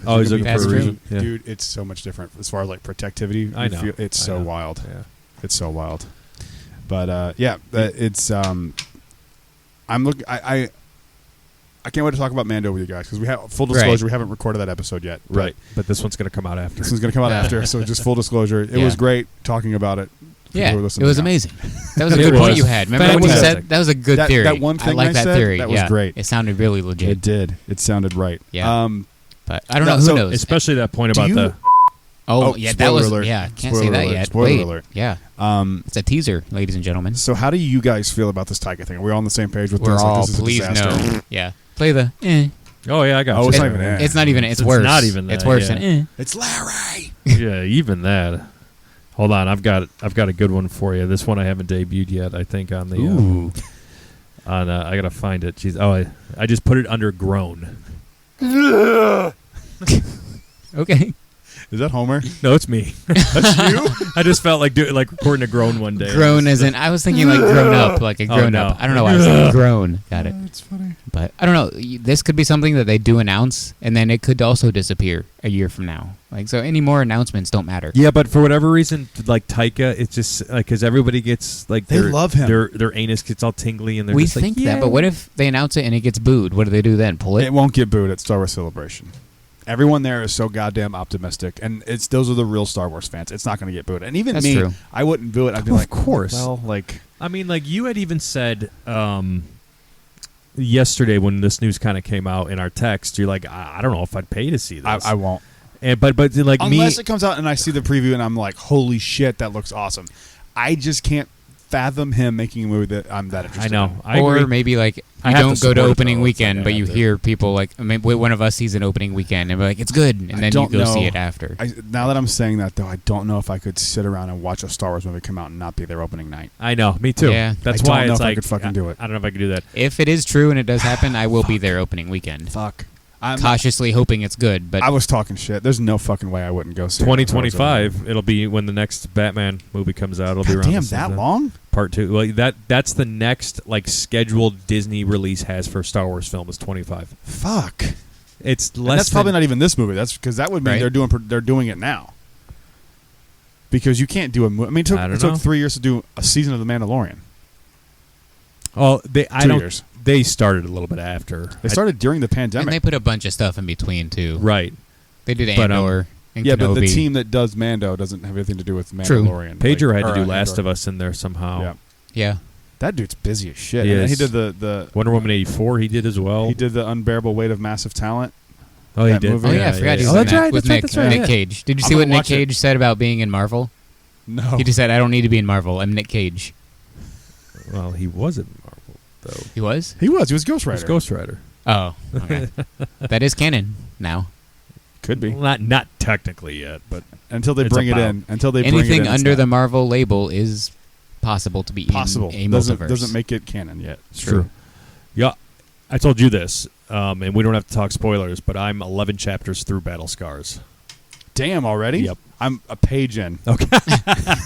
Oh, he's looking That's for a true. reason. Yeah. Dude, it's so much different as far as like protectivity. I You know. it's I so know. wild. Yeah. It's so wild. But yeah, it's. I'm looking. I can't wait to talk about Mando with you guys because we have full disclosure. We haven't recorded that episode yet. but Right. But this one's going to come out after. This one's gonna come out after. So just full disclosure. It Yeah. was great talking about it. for Yeah, people who are it listening was now. amazing. That was a It good was. point you had. Remember when you Fantastic. said that was a good That- theory? that one I thing like I that said, theory. that was Yeah. great. It sounded really legit. It did. It sounded right. Yeah. But I don't know. Who so knows? Especially that point Do about you- the. Oh, Oh, yeah, that spoiler was alert. yeah. Can't Spoiler say that alert. yet. Spoiler Wait, alert. yeah, it's a teaser, ladies and gentlemen. So how do you guys feel about this Taika thing? Are we all on the same page with We're this? all Like, this is a please disaster? no. Yeah, play the. Oh yeah, I got. Oh, you. it's not even that. It's not even. It's It's worse. not even that, It's worse yeah. than. It's Larry. Yeah, even that. Hold on, I've got a good one for you. This one I haven't debuted yet. I think on the. Ooh. I gotta find it. Jeez. Oh, I just put it under groan. Okay. Is that Homer? No, it's me. That's you? I just felt like recording a groan one day. Grown as in, I was thinking like grown up, like a Oh, grown no. up. I don't know why I was saying grown. Got it. It's funny. But I don't know. This could be something that they do announce, and then it could also disappear a year from now. Like, so any more announcements don't matter. Yeah, but for whatever reason, like Taika, it's just like because everybody gets like They love him. Their anus gets all tingly, and they're We just like, think yeah. that, but what if they announce it and it gets booed? What do they do then? Pull it? It won't get booed at Star Wars Celebration. Everyone there is so goddamn optimistic, and those are the real Star Wars fans. It's not going to get booed, and even That's me, true. I wouldn't boo it. I'd be Of like, course. well, like I mean, like you had even said yesterday when this news kind of came out in our text, you're like, I don't know if I'd pay to see this. I won't. And but like Unless me, it comes out and I see the preview and I'm like, holy shit, that looks awesome. I just can't fathom him making a movie that I'm that I interested know. in. I or agree. maybe like you I have to don't go to support it, opening though. It's weekend, like I but you have to. hear people like, I mean, one of us sees an opening weekend and we're like, it's good, and I then you don't go see know. it after. Now that I'm saying that, though, I don't know if I could sit around and watch a Star Wars movie come out and not be there opening night. I know. Me too. Yeah. That's I don't why know it's if I like could fucking do it. I don't know if I could do that. If it is true and it does happen, I will be there opening weekend. Fuck. Cautiously hoping it's good, but I was talking shit. There's no fucking way I wouldn't go see it. 2025. It'll be when the next Batman movie comes out. It'll be around. Damn, the same that time. long? Part 2. Well, that's the next like scheduled Disney release has for Star Wars film is 25. Fuck. It's And less. that's probably not even this movie. That's because that would mean Right. they're doing it now. Because you can't do a movie. I mean, I don't it took know. 3 years to do a season of The Mandalorian. Oh, 2 years. They started a little bit after. They started during the and pandemic. they put a bunch of stuff in between too. Right. They did But, Andor and Yeah, Kenobi. but the team that does Mando doesn't have anything to do with True. Mandalorian. Pager had to do or, Last Andor. of Us in there somehow. Yeah. Yeah, That dude's busy as shit. He And then he is. did the Wonder Woman 84 he did as well. he did the Unbearable Weight of Massive Talent. Oh, he that did. movie. Oh yeah, I forgot he was Oh, in that's that right. with That's right. Nick, That's right. Nick yeah. Cage. Did you I'm see what gonna Nick watch it. Cage said about being in Marvel? No. He just said, "I don't need to be in Marvel. I'm Nick Cage." Well, he wasn't Marvel though. He was. He was Ghost He Rider. was Ghost Rider. Oh, okay. That is canon now. Could be. Well, not technically yet, but Until they It's bring it about- in. Until they bring it in. Anything it's under not the Marvel label is possible to be possible. in a doesn't multiverse. make it canon yet. it's true. Yeah, I told you this, and we don't have to talk spoilers, but I'm 11 chapters through Battle Scars. Damn, already? Yep. I'm a page in. Okay.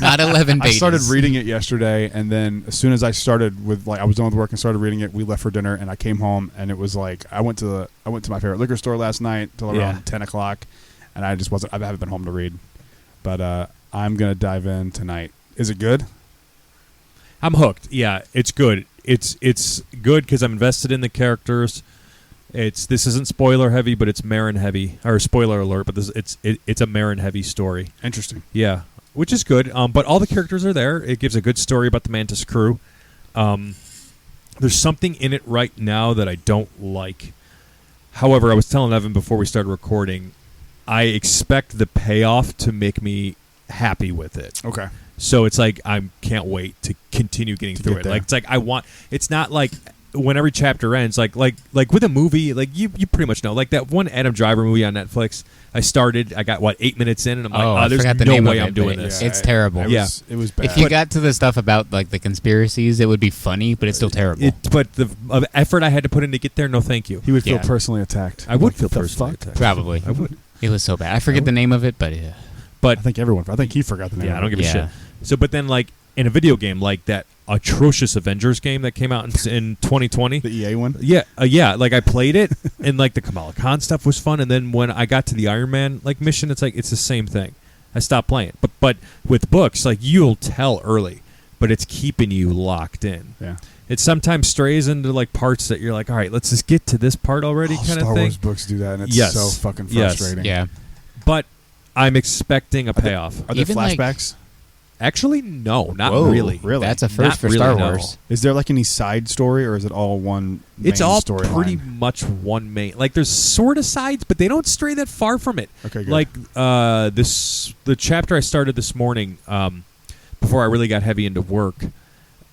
Not 11 I pages. started reading it yesterday, and then as soon as I started with I was done with work and started reading it, we left for dinner, and I came home, and it was like I went to my favorite liquor store last night till around Yeah. 10 o'clock, and I just wasn't. I haven't been home to read, but I'm gonna dive in tonight. Is it good? I'm hooked. Yeah, it's good. It's good because I'm invested in the characters. This isn't spoiler heavy, but it's Marin heavy. Or spoiler alert, but it's a Marin heavy story. Interesting. Yeah, which is good. But all the characters are there. It gives a good story about the Mantis crew. There's something in it right now that I don't like. However, I was telling Evan before we started recording, I expect the payoff to make me happy with it. Okay. So it's like I can't wait to continue getting through get it. there. Like it's like I want. It's not like when every chapter ends. Like with a movie. Like you pretty much know. Like that one Adam Driver movie on Netflix. I got 8 minutes in, and I'm like, I there's forgot the no name way of I'm it, doing but this. It's terrible. It was bad. If you got to the stuff about like the conspiracies, it would be funny, but it's still terrible. But the effort I had to put in to get there, no, thank you. he would feel Yeah. personally attacked. I would What feel the personally fuck? attacked. Probably. I would. It was so bad. I forget the name of it, but yeah. But I think he forgot the name. yeah, I don't of give it. a shit. So, but then like in a video game like that atrocious Avengers game that came out in 2020. The EA one. Yeah, like I played it, and like the Kamala Khan stuff was fun, and then when I got to the Iron Man like mission, it's like it's the same thing. I stopped playing. But with books, like you'll tell early, but it's keeping you locked in. Yeah. It sometimes strays into like parts that you're like, all right, let's just get to this part already, kind Star of thing. Wars books do that, and it's Yes. so fucking Yes. frustrating. Yeah. But I'm expecting a payoff. Are there Even, like- flashbacks? Actually, no, not Whoa, really. really? That's a Not first for really, Star no. Wars. Is there like any side story, or is it all one? It's main all storyline? pretty much one main. Like there's sort of sides, but they don't stray that far from it. Okay, good. Like the chapter I started this morning, before I really got heavy into work,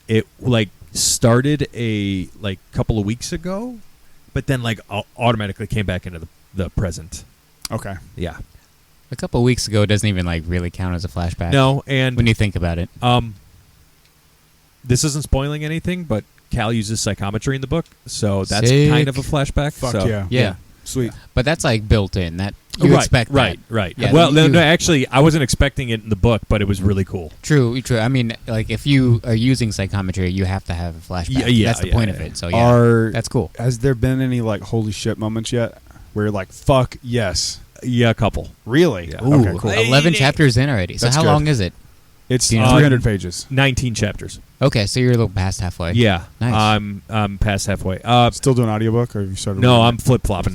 it like started a like couple of weeks ago, but then like automatically came back into the present. Okay. Yeah. A couple of weeks ago doesn't even like really count as a flashback. No, and When you think about it. this isn't spoiling anything, but Cal uses psychometry in the book, so that's Sick. kind of a flashback. Fuck so, yeah. Yeah. Sweet. But that's like built in. That you right, expect that. right. Yeah, well, no, you- no, actually, I wasn't expecting it in the book, but it was really cool. True. I mean, like if you are using psychometry, you have to have a flashback. Yeah, That's the yeah, point yeah. of it. So yeah, that's cool. Has there been any like holy shit moments yet where you're like, fuck yes? Yeah, a couple. Really? Yeah. Ooh, Okay, cool. 11 chapters in already. So That's how good. long is it? It's Do you know? 300 pages. 19 chapters. Okay, so you're a little past halfway. Yeah. Nice. I'm past halfway. Still doing audiobook, or have you started? No, reading I'm it? flip flopping.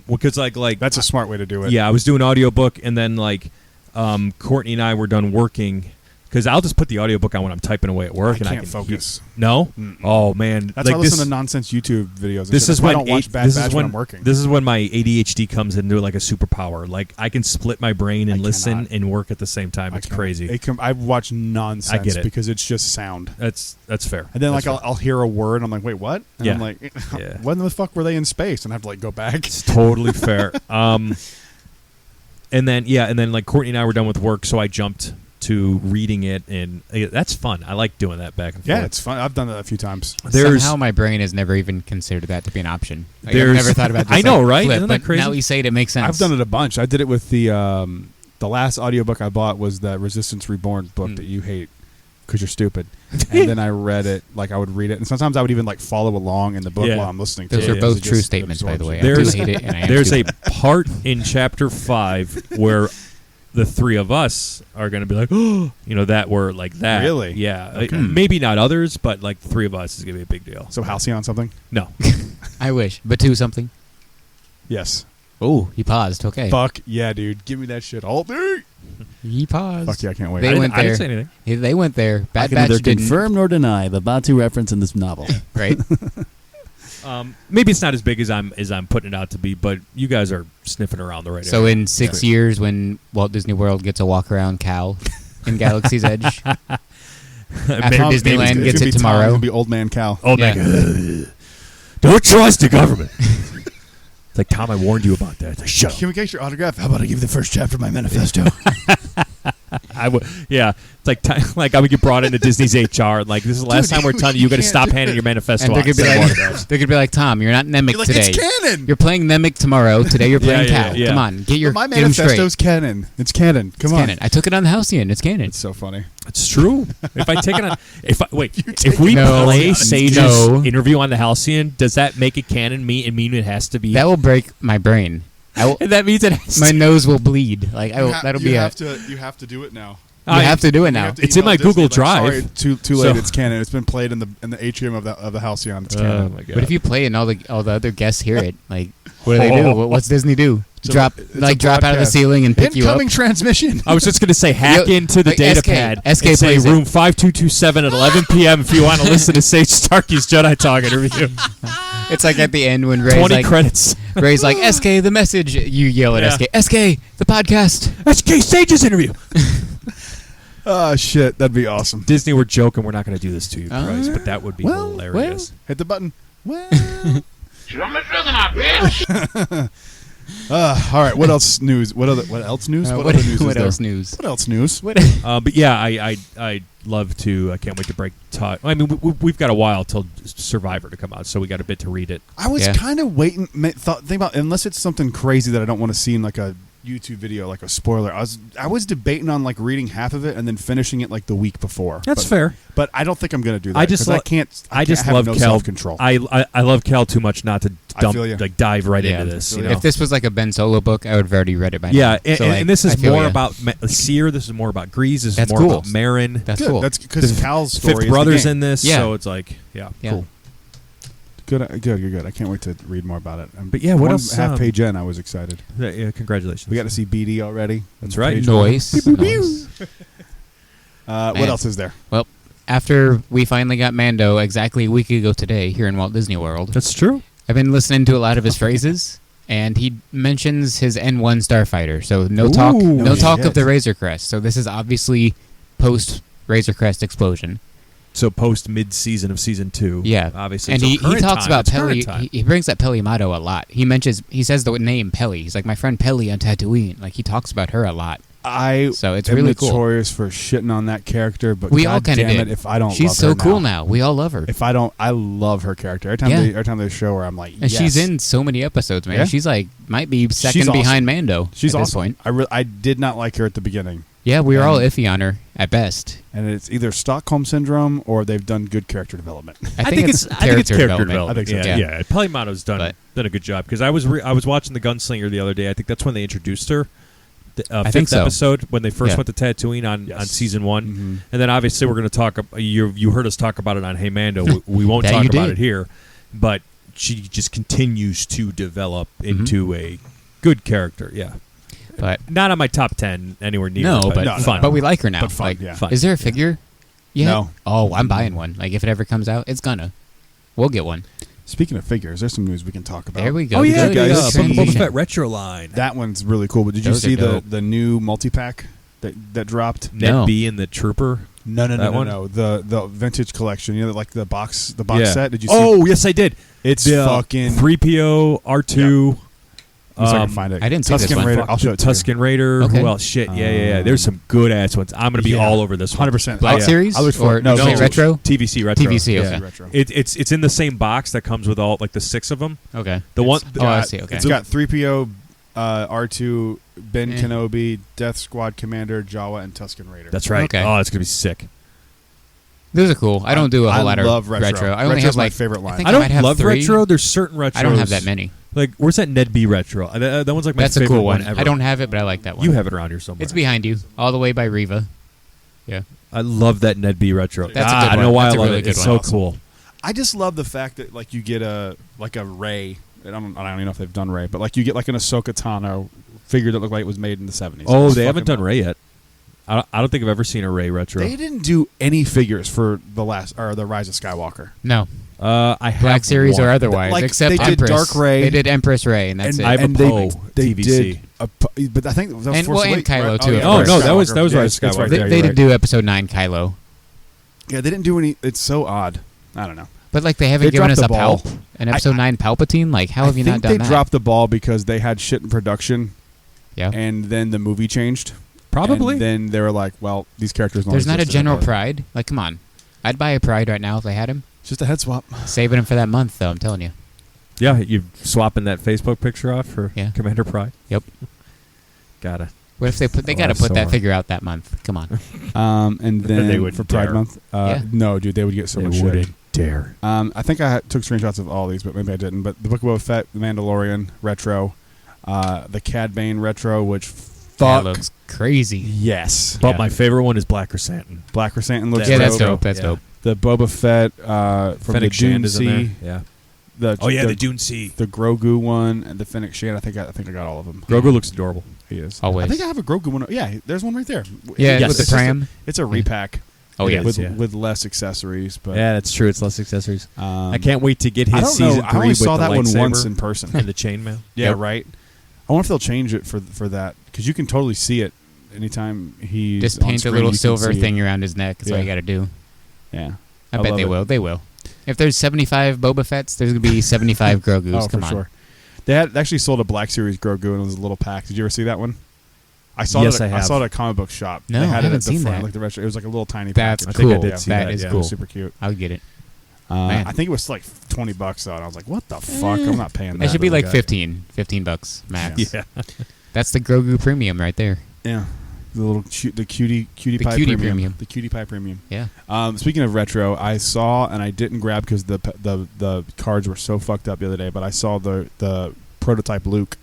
Because like That's a smart way to do it. yeah, I was doing audiobook, and then like Courtney and I were done working. Because I'll just put the audiobook on when I'm typing away at work, I and I can't can focus. No. Mm-mm. Oh man, That's like why I listen to nonsense YouTube videos. And This shit. is That's why when I don't watch Bad this Batch is when when I'm working. This is when my ADHD comes into like a superpower. Like I can split my brain and I listen cannot. and work at the same time. It's crazy. I watch nonsense I get it. because it's just sound. That's fair. And then That's like I'll hear a word and I'm like, wait, what? And Yeah. I'm like, Yeah. when the fuck were they in space? And I have to like go back. It's totally fair. And then like Courtney and I were done with work, so I jumped to reading it, and that's fun. I like doing that back and forth. Yeah, it's fun. I've done that a few times. Somehow my brain has never even considered that to be an option. Like, I've There's- never thought about. Just I know, like, right? flip, Isn't that but crazy? Now you say it makes sense. I've done it a bunch. I did it with the last audiobook I bought was the Resistance Reborn book that you hate because you're stupid. And then I read it, like I would read it, and sometimes I would even like follow along in the book Yeah. while I'm listening to Those it. are because both it true just statements, by the way. absorbs I it. do hate it, and I am There's a stupid. part in chapter 5 where the three of us are going to be like, oh, that we're like that. Really? Yeah. Okay. Maybe not others, but like the three of us is going to be a big deal. So Halcyon something? No. I wish, but two something. Yes. Oh, he paused. Okay, Fuck yeah, dude. Give me that shit all day. he paused. Fuck yeah, I can't wait. They I went didn't there. say anything. They went there. I Bad can Batch neither didn't. confirm nor deny the Batu reference in this novel. Right. Maybe it's not as big as I'm putting it out to be, but you guys are sniffing around the right So area. in 6 years, when Walt Disney World gets a walk around Cal in Galaxy's Edge, after Disneyland It's gets gonna be it Tom, tomorrow. It's gonna be old man Cal. Oh, Yeah. man. Don't trust the government. It's like, Tom, I warned you about that. Like, shut up. Can we get your autograph? How about I give you the first chapter of my manifesto? Yeah, it's like I would get brought into Disney's HR. And like, this is the last time we're telling you got to stop handing your manifesto And out. they're gonna be like, Tom, you're not Nemec You're like, today. it's canon. You're playing Nemec tomorrow. Today you're playing Yeah, Cal. yeah. Come on, get My get 'em straight. manifesto's canon. It's canon. Come It's on. canon. I took it on the Halcyon. It's canon. It's so funny. It's true. If I take it on, if we No. play Sage's No. interview on the Halcyon, does that make it canon? Mean it has to be? That will break my brain. And that means it has My to. nose will bleed. Like that'll be a. You have to do it now. You have to do it You now. have to It's in email my Disney, Google like, Drive. Sorry, too late. So- It's canon. It's been played in the atrium of the Halcyon. It's Oh canon. my god! But if you play and all the other guests hear it, like what do they do? What's Disney do? So drop it's a drop out of the broadcast. ceiling and pick you up. Incoming transmission. I was just going to say, hack Yo, into the like data SK pad and say plays it. room 5227 at 11 p.m. if you want to listen to Sage Starkey's Jedi Talk interview. It's like at the end when Ray's 20 like credits. Ray's like SK the message. You yell at Yeah. SK the podcast. SK Sage's interview. Oh shit, that'd be awesome. Disney, we're joking. We're not going to do this to you, Uh, Christ, but that would be well, hilarious. Hit the button. Well. All right. What else news? What else news? What, other news is what there? else news? What else news? But yeah, I love to. I can't wait to break talk. I mean, we've got a while till Survivor to come out, so we got a bit to read it. I was Yeah. kind of waiting. Think about unless it's something crazy that I don't want to see in like a YouTube video, like a spoiler. I was debating on like reading half of it and then finishing it like the week before. That's But- fair. But I don't think I'm going to do that. I just 'cause I lo- can't. I just have love no Cal. self-control. I love Cal too much not to I feel ya. dive right Yeah. into this. I feel You ya. know? If this was like a Ben Solo book, I would have already read it by now. Yeah, and, So, and, like, and this I is feel more ya. about Seer. This is more about Grease. This That's is more cool. about Marin. That's Good. cool. That's because Cal's story Fifth is Brother's the game. in this, Yeah. so it's like, yeah, Yeah. cool. Good. You're good. I can't wait to read more about it. But yeah, what one else, half page in, I was excited. Yeah, congratulations. We got to see BD already. That's right. Page Noise. one. Noise. What Man. else is there? Well, after we finally got Mando exactly a week ago today here in Walt Disney World, That's true. I've been listening to a lot of his phrases, and he mentions his N1 starfighter. So no Ooh, talk no of shit. the Razor Crest. So this is obviously post Razor Crest explosion. So post mid-season of season 2. Yeah, Obviously. and So he current talks time, about it's current Peli. time. He brings up Peli Motto a lot. He says the name Peli. He's like, my friend Peli on Tatooine. Like, he talks about her a lot. So it's am really cool. notorious for shitting on that character, but We all God kind of damn did. it, if I don't She's love so her cool now. We all love her. If I don't, I love her character. Every time they show her, I'm like, And yes. she's in so many episodes, man. Yeah. She's like, might be second She's awesome. behind Mando She's at this awesome. point. I did not like her at the beginning, Yeah, we were all And- iffy on her at best. and it's either Stockholm syndrome or they've done good character development. I think it's character development. I think so. Yeah. Peli Motto's done a good job because I was watching The Gunslinger the other day. I think that's when they introduced her. I Fifth think so. episode when they first Yeah. went to Tatooine on Yes. season 1, Mhm. and then obviously we're going to talk. You heard us talk about it on Hey Mando. We won't That talk you about did. it here, but she just continues to develop Mm-hmm. into a good character. Yeah, But not on my top 10 anywhere near. no, but no, fun. but we like her now. But fun, like, yeah. Fun. is there a figure? Yeah. No. Oh, I'm buying one. Like if it ever comes out, it's gonna. We'll get one. Speaking of figures, there's some news we can talk about. There we go. Oh yeah, Good guys yeah, see- Boba Fett retro line. That one's really cool. But did you Those are see the dope. new multi-pack that dropped? Ned No. B and the Trooper. No, That one? The vintage collection. You know, like the box Yeah. set. Did you see? Oh yes, I did. it's The fucking. 3PO R2. Let me see if I can find it. I didn't see this Tusken one. Raider. I'll show it to you. Tusken Raider. Okay. Who else? Shit. Yeah. There's some good ass ones. I'm gonna be Yeah. all over this one. 100%. Black Yeah. Series I look or for- no, no, no. retro? TVC retro. TVC, Yeah. okay. Retro. It's in the same box that comes with all like the 6 of them. Okay. The one. Oh, I see. Okay. It's got 3PO, R2, Ben Eh. Kenobi, Death Squad Commander, Jawa, and Tusken Raider. That's right. Okay. Oh, it's gonna be sick. Those are cool. I don't do a whole lot of love retro. I only Retro's have my like favorite line. think I I might don't have love 3. retro. There's certain retros. I don't have that many. Like, where's that Ned B retro? That one's like my That's a favorite cool one. ever. I don't have it, but I like that one. You have it around here somewhere. It's behind you, all the way by Riva. Yeah. I love that Ned B retro. That's a good I don't know one. why That's I a love really it. good It's one. so cool. I just love the fact that like you get a Rey. I don't even know if they've done Rey, but like you get like an Ahsoka Tano figure that looked like it was made in the 70s. Oh, It's they haven't fucking done Ray yet. I don't think I've ever seen a Ray retro. They didn't do any figures for the Rise of Skywalker. No. I have Black Series one. or otherwise, Like, except they did Empress. Dark Ray. They did Empress Ray, and that's and it. I have a and Poe they TVC. did but I think that was And- Force well, and Awakens, Kylo, right? too, Oh, of yeah, course. No, that was Skywalker. Rise of That's right Skywalker. they there, they you're did right. do Episode 9 Kylo, Yeah, they didn't do any. It's so odd. I don't know. but like they haven't They given us dropped a the ball. Palp in Episode 9 Palpatine. Like, how have you I not think done they that? dropped the ball because they had shit in production, Yeah. and then the movie changed. Probably. And then they were like, "Well, these characters." Don't There's not a exist General anymore. Pride. Like, come on. I'd buy a Pride right now if they had him. It's just a head swap. Saving him for that month, though. I'm telling you. Yeah, you swapping that Facebook picture off for Yeah. Commander Pride? Yep. Gotta. What if they put? They Oh, got to that's put so that hard. figure out that month. Come on. And then They wouldn't for Pride dare. Month, Yeah. no, dude, they would get so much shit. dare. I think I took screenshots of all these, but maybe I didn't. But the Book of Boba Fett, the Mandalorian retro, the Cad Bane retro, which That fuck looks crazy. yes, But Yeah. my favorite one is Black Chrysanthemum. Black Chrysanthemum looks Yeah, that's dope. dope. That's Yeah. dope. The Boba Fett from Fennec the Shand Dune is in there. Sea, Yeah. the Dune Sea. the Grogu one, and the Fennec Shand. I think I got all of them. Grogu looks adorable. He is. Always. I think I have a Grogu one. Yeah, there's one right there. Yeah, Yes. with the It's just pram. It's a repack. Oh It yeah. is. with less accessories, but Yeah, that's true. It's less accessories. I I can't wait to get I his don't season know. I 3 only with saw the that one lightsaber once in person. and the chainmail. Yeah, Yep. right. I wonder if they'll change it for that because you can totally see it anytime he's Just on paint a screen, little you can silver see it. thing around his neck. That's all Yeah. you got to do. Yeah, I I bet love they it. will. They will. If there's 75 Boba Fetts, there's gonna be 75 Grogus. oh Come for on. sure. They had actually sold a Black Series Grogu and it was a little pack. Did you ever see that one? I saw Yes, it. I I have. saw it at a comic book shop. No, they I had it haven't at the seen front, that. like the retro. It was like a little tiny. That's package. I think I cool. did see That that, is yeah. It was cool. super cute. I'll get it. Man. I think it was like $20 though, and I was like, "What the fuck? I'm not paying that." It should be really like got it. 15 bucks max. Yeah. That's the Grogu premium right there. Yeah, the little the cutie The pie cutie premium. premium. The cutie pie premium. Yeah. Speaking of retro, I saw and I didn't grab because the cards were so fucked up the other day. But I saw the prototype Luke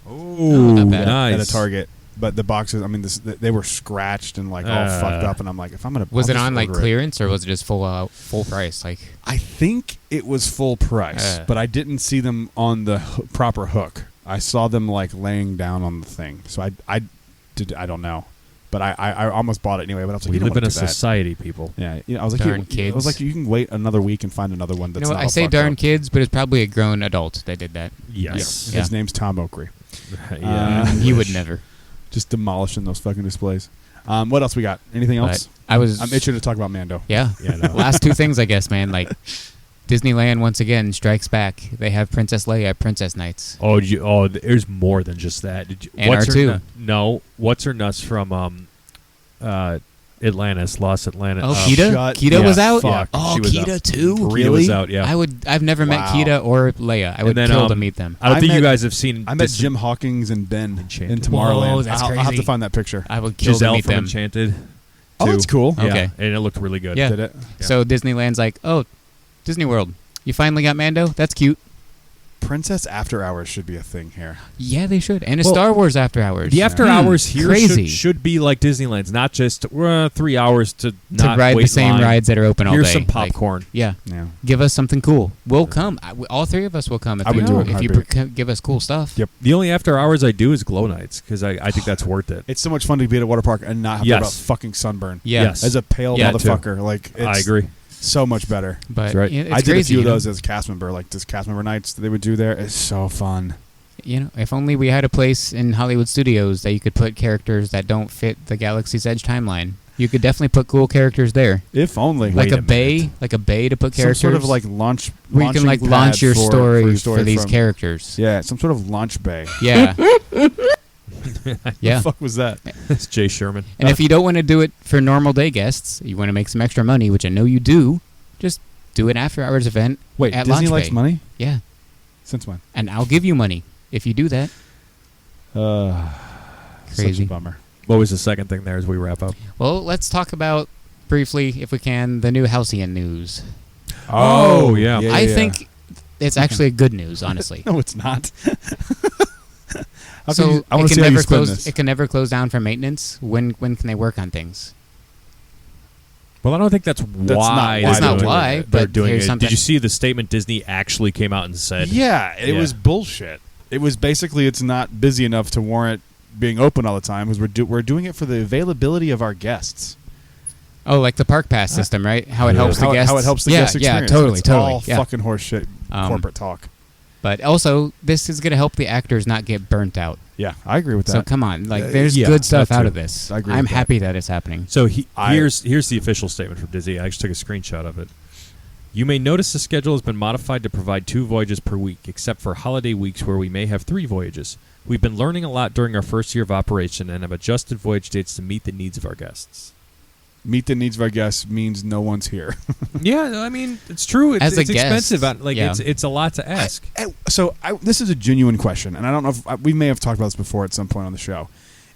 Oh, not bad. nice. at a Target. But the boxes, I mean, they were scratched and like all fucked up. And I'm like, if I'm gonna, Was I'll it just on like order it. clearance or was it just full price? Like, I think it was full price, but I didn't see them on the proper hook. I saw them like laying down on the thing. So I don't know. But I almost bought it anyway. But I was like, We you don't live in wanna a do that. society, people. Yeah, I was like, Darn I was kids. like, you can wait another week and find another one that's You know not what? I all say fucked darn up. kids, but it's probably a grown adult that did that. Yes. Yeah. His name's Tom Oakley. Yeah. He would never. Just demolishing those fucking displays. What else we got? Anything else? But I'm itching to talk about Mando. Yeah. Yeah, no. Last two things, I guess, man. Like, Disneyland once again strikes back. They have Princess Leia at Princess Nights. There's more than just that. And what's her R2. no, what's her nuts from Atlantis, Lost Atlantis. Oh, Kita? shut Kita the was out? fuck. Oh, she was Kita out. too? Kita was out, yeah. I've never met Wow. Kita or Leia. I would then, kill to meet them. I don't I think you met- guys have seen I met Jim Hawkins and Ben Enchanted. in Tomorrowland. Whoa, that's I'll have to crazy. find that picture. I would kill to Giselle meet from them. Enchanted. Oh, too. that's cool. Yeah, Okay. and it looked really good. Yeah. Did it? Yeah. So Disneyland's like, oh, Disney World. You finally got Mando? That's cute. Princess After Hours should be a thing here. Yeah, they should. And a Well, Star Wars After Hours. The after hours here crazy. should be like Disneyland's, not just 3 hours to to not ride wait the same line. rides that are open all Here's day. some Like, popcorn. yeah. Yeah. Give us something cool. We'll come. All three of us will come if I would do it in a if you heartbeat. give us cool stuff. Yep. The only after hours I do is glow nights because I think that's worth it. It's so much fun to be at a water park and not have to worry about Yes. fucking sunburn. Yeah. Yes. As a pale Yeah, motherfucker, like it's I agree. so much better. But That's right. yeah, it's I did crazy, a few you of know? those as cast member, like this cast member nights that they would do there. It's so fun. You know, if only we had a place in Hollywood studios that you could put characters that don't fit the Galaxy's Edge timeline. You could definitely put cool characters there. If only. Like Wait a a bay, minute. like a bay to put some characters. sort of like launch. where you can like launching launch pad your for story a for these from- characters. Yeah, some sort of launch bay. Yeah. Yeah. The fuck was that? It's Jay Sherman. And if you don't want to do it for normal day guests, you want to make some extra money, which I know you do, just do an after hours event Wait, at Disney Launch likes Bay. money? Yeah. Since when? And I'll give you money if you do that. Such Crazy. a bummer. What was the second thing there as we wrap up? Well, let's talk about briefly, if we can, the new Halcyon news. Oh, yeah. I think it's actually good news, honestly. No, it's not. I So want it to see can how you never spin close. this. It can never close down for maintenance. When can they work on things? Well, I don't think that's not why. why That's they're not doing why, it. They're but doing here's it. something- Did you see the statement Disney actually came out and said? Yeah, it Yeah. was bullshit. It was basically it's not busy enough to warrant being open all the time because we're doing it for the availability of our guests. Oh, like the park pass system, right? How it Yeah. helps the guests. How it helps the yeah, guest experience. Yeah, totally, It's totally. all yeah. fucking horseshit corporate talk. But also, this is going to help the actors not get burnt out. Yeah, I agree with that. So come on, like there's yeah, good stuff that out too. of this. I agree I'm with that. happy that it's happening. So I- here's the official statement from Disney. I just took a screenshot of it. You may notice the schedule has been modified to provide 2 voyages per week, except for holiday weeks where we may have 3 voyages. We've been learning a lot during our first year of operation and have adjusted voyage dates to meet the needs of our guests. Meet the needs of our guests means no one's here. Yeah, I mean it's true. It's, As a it's guest, expensive. Like yeah. it's a lot to ask. This is a genuine question, and I don't know if we may have talked about this before at some point on the show.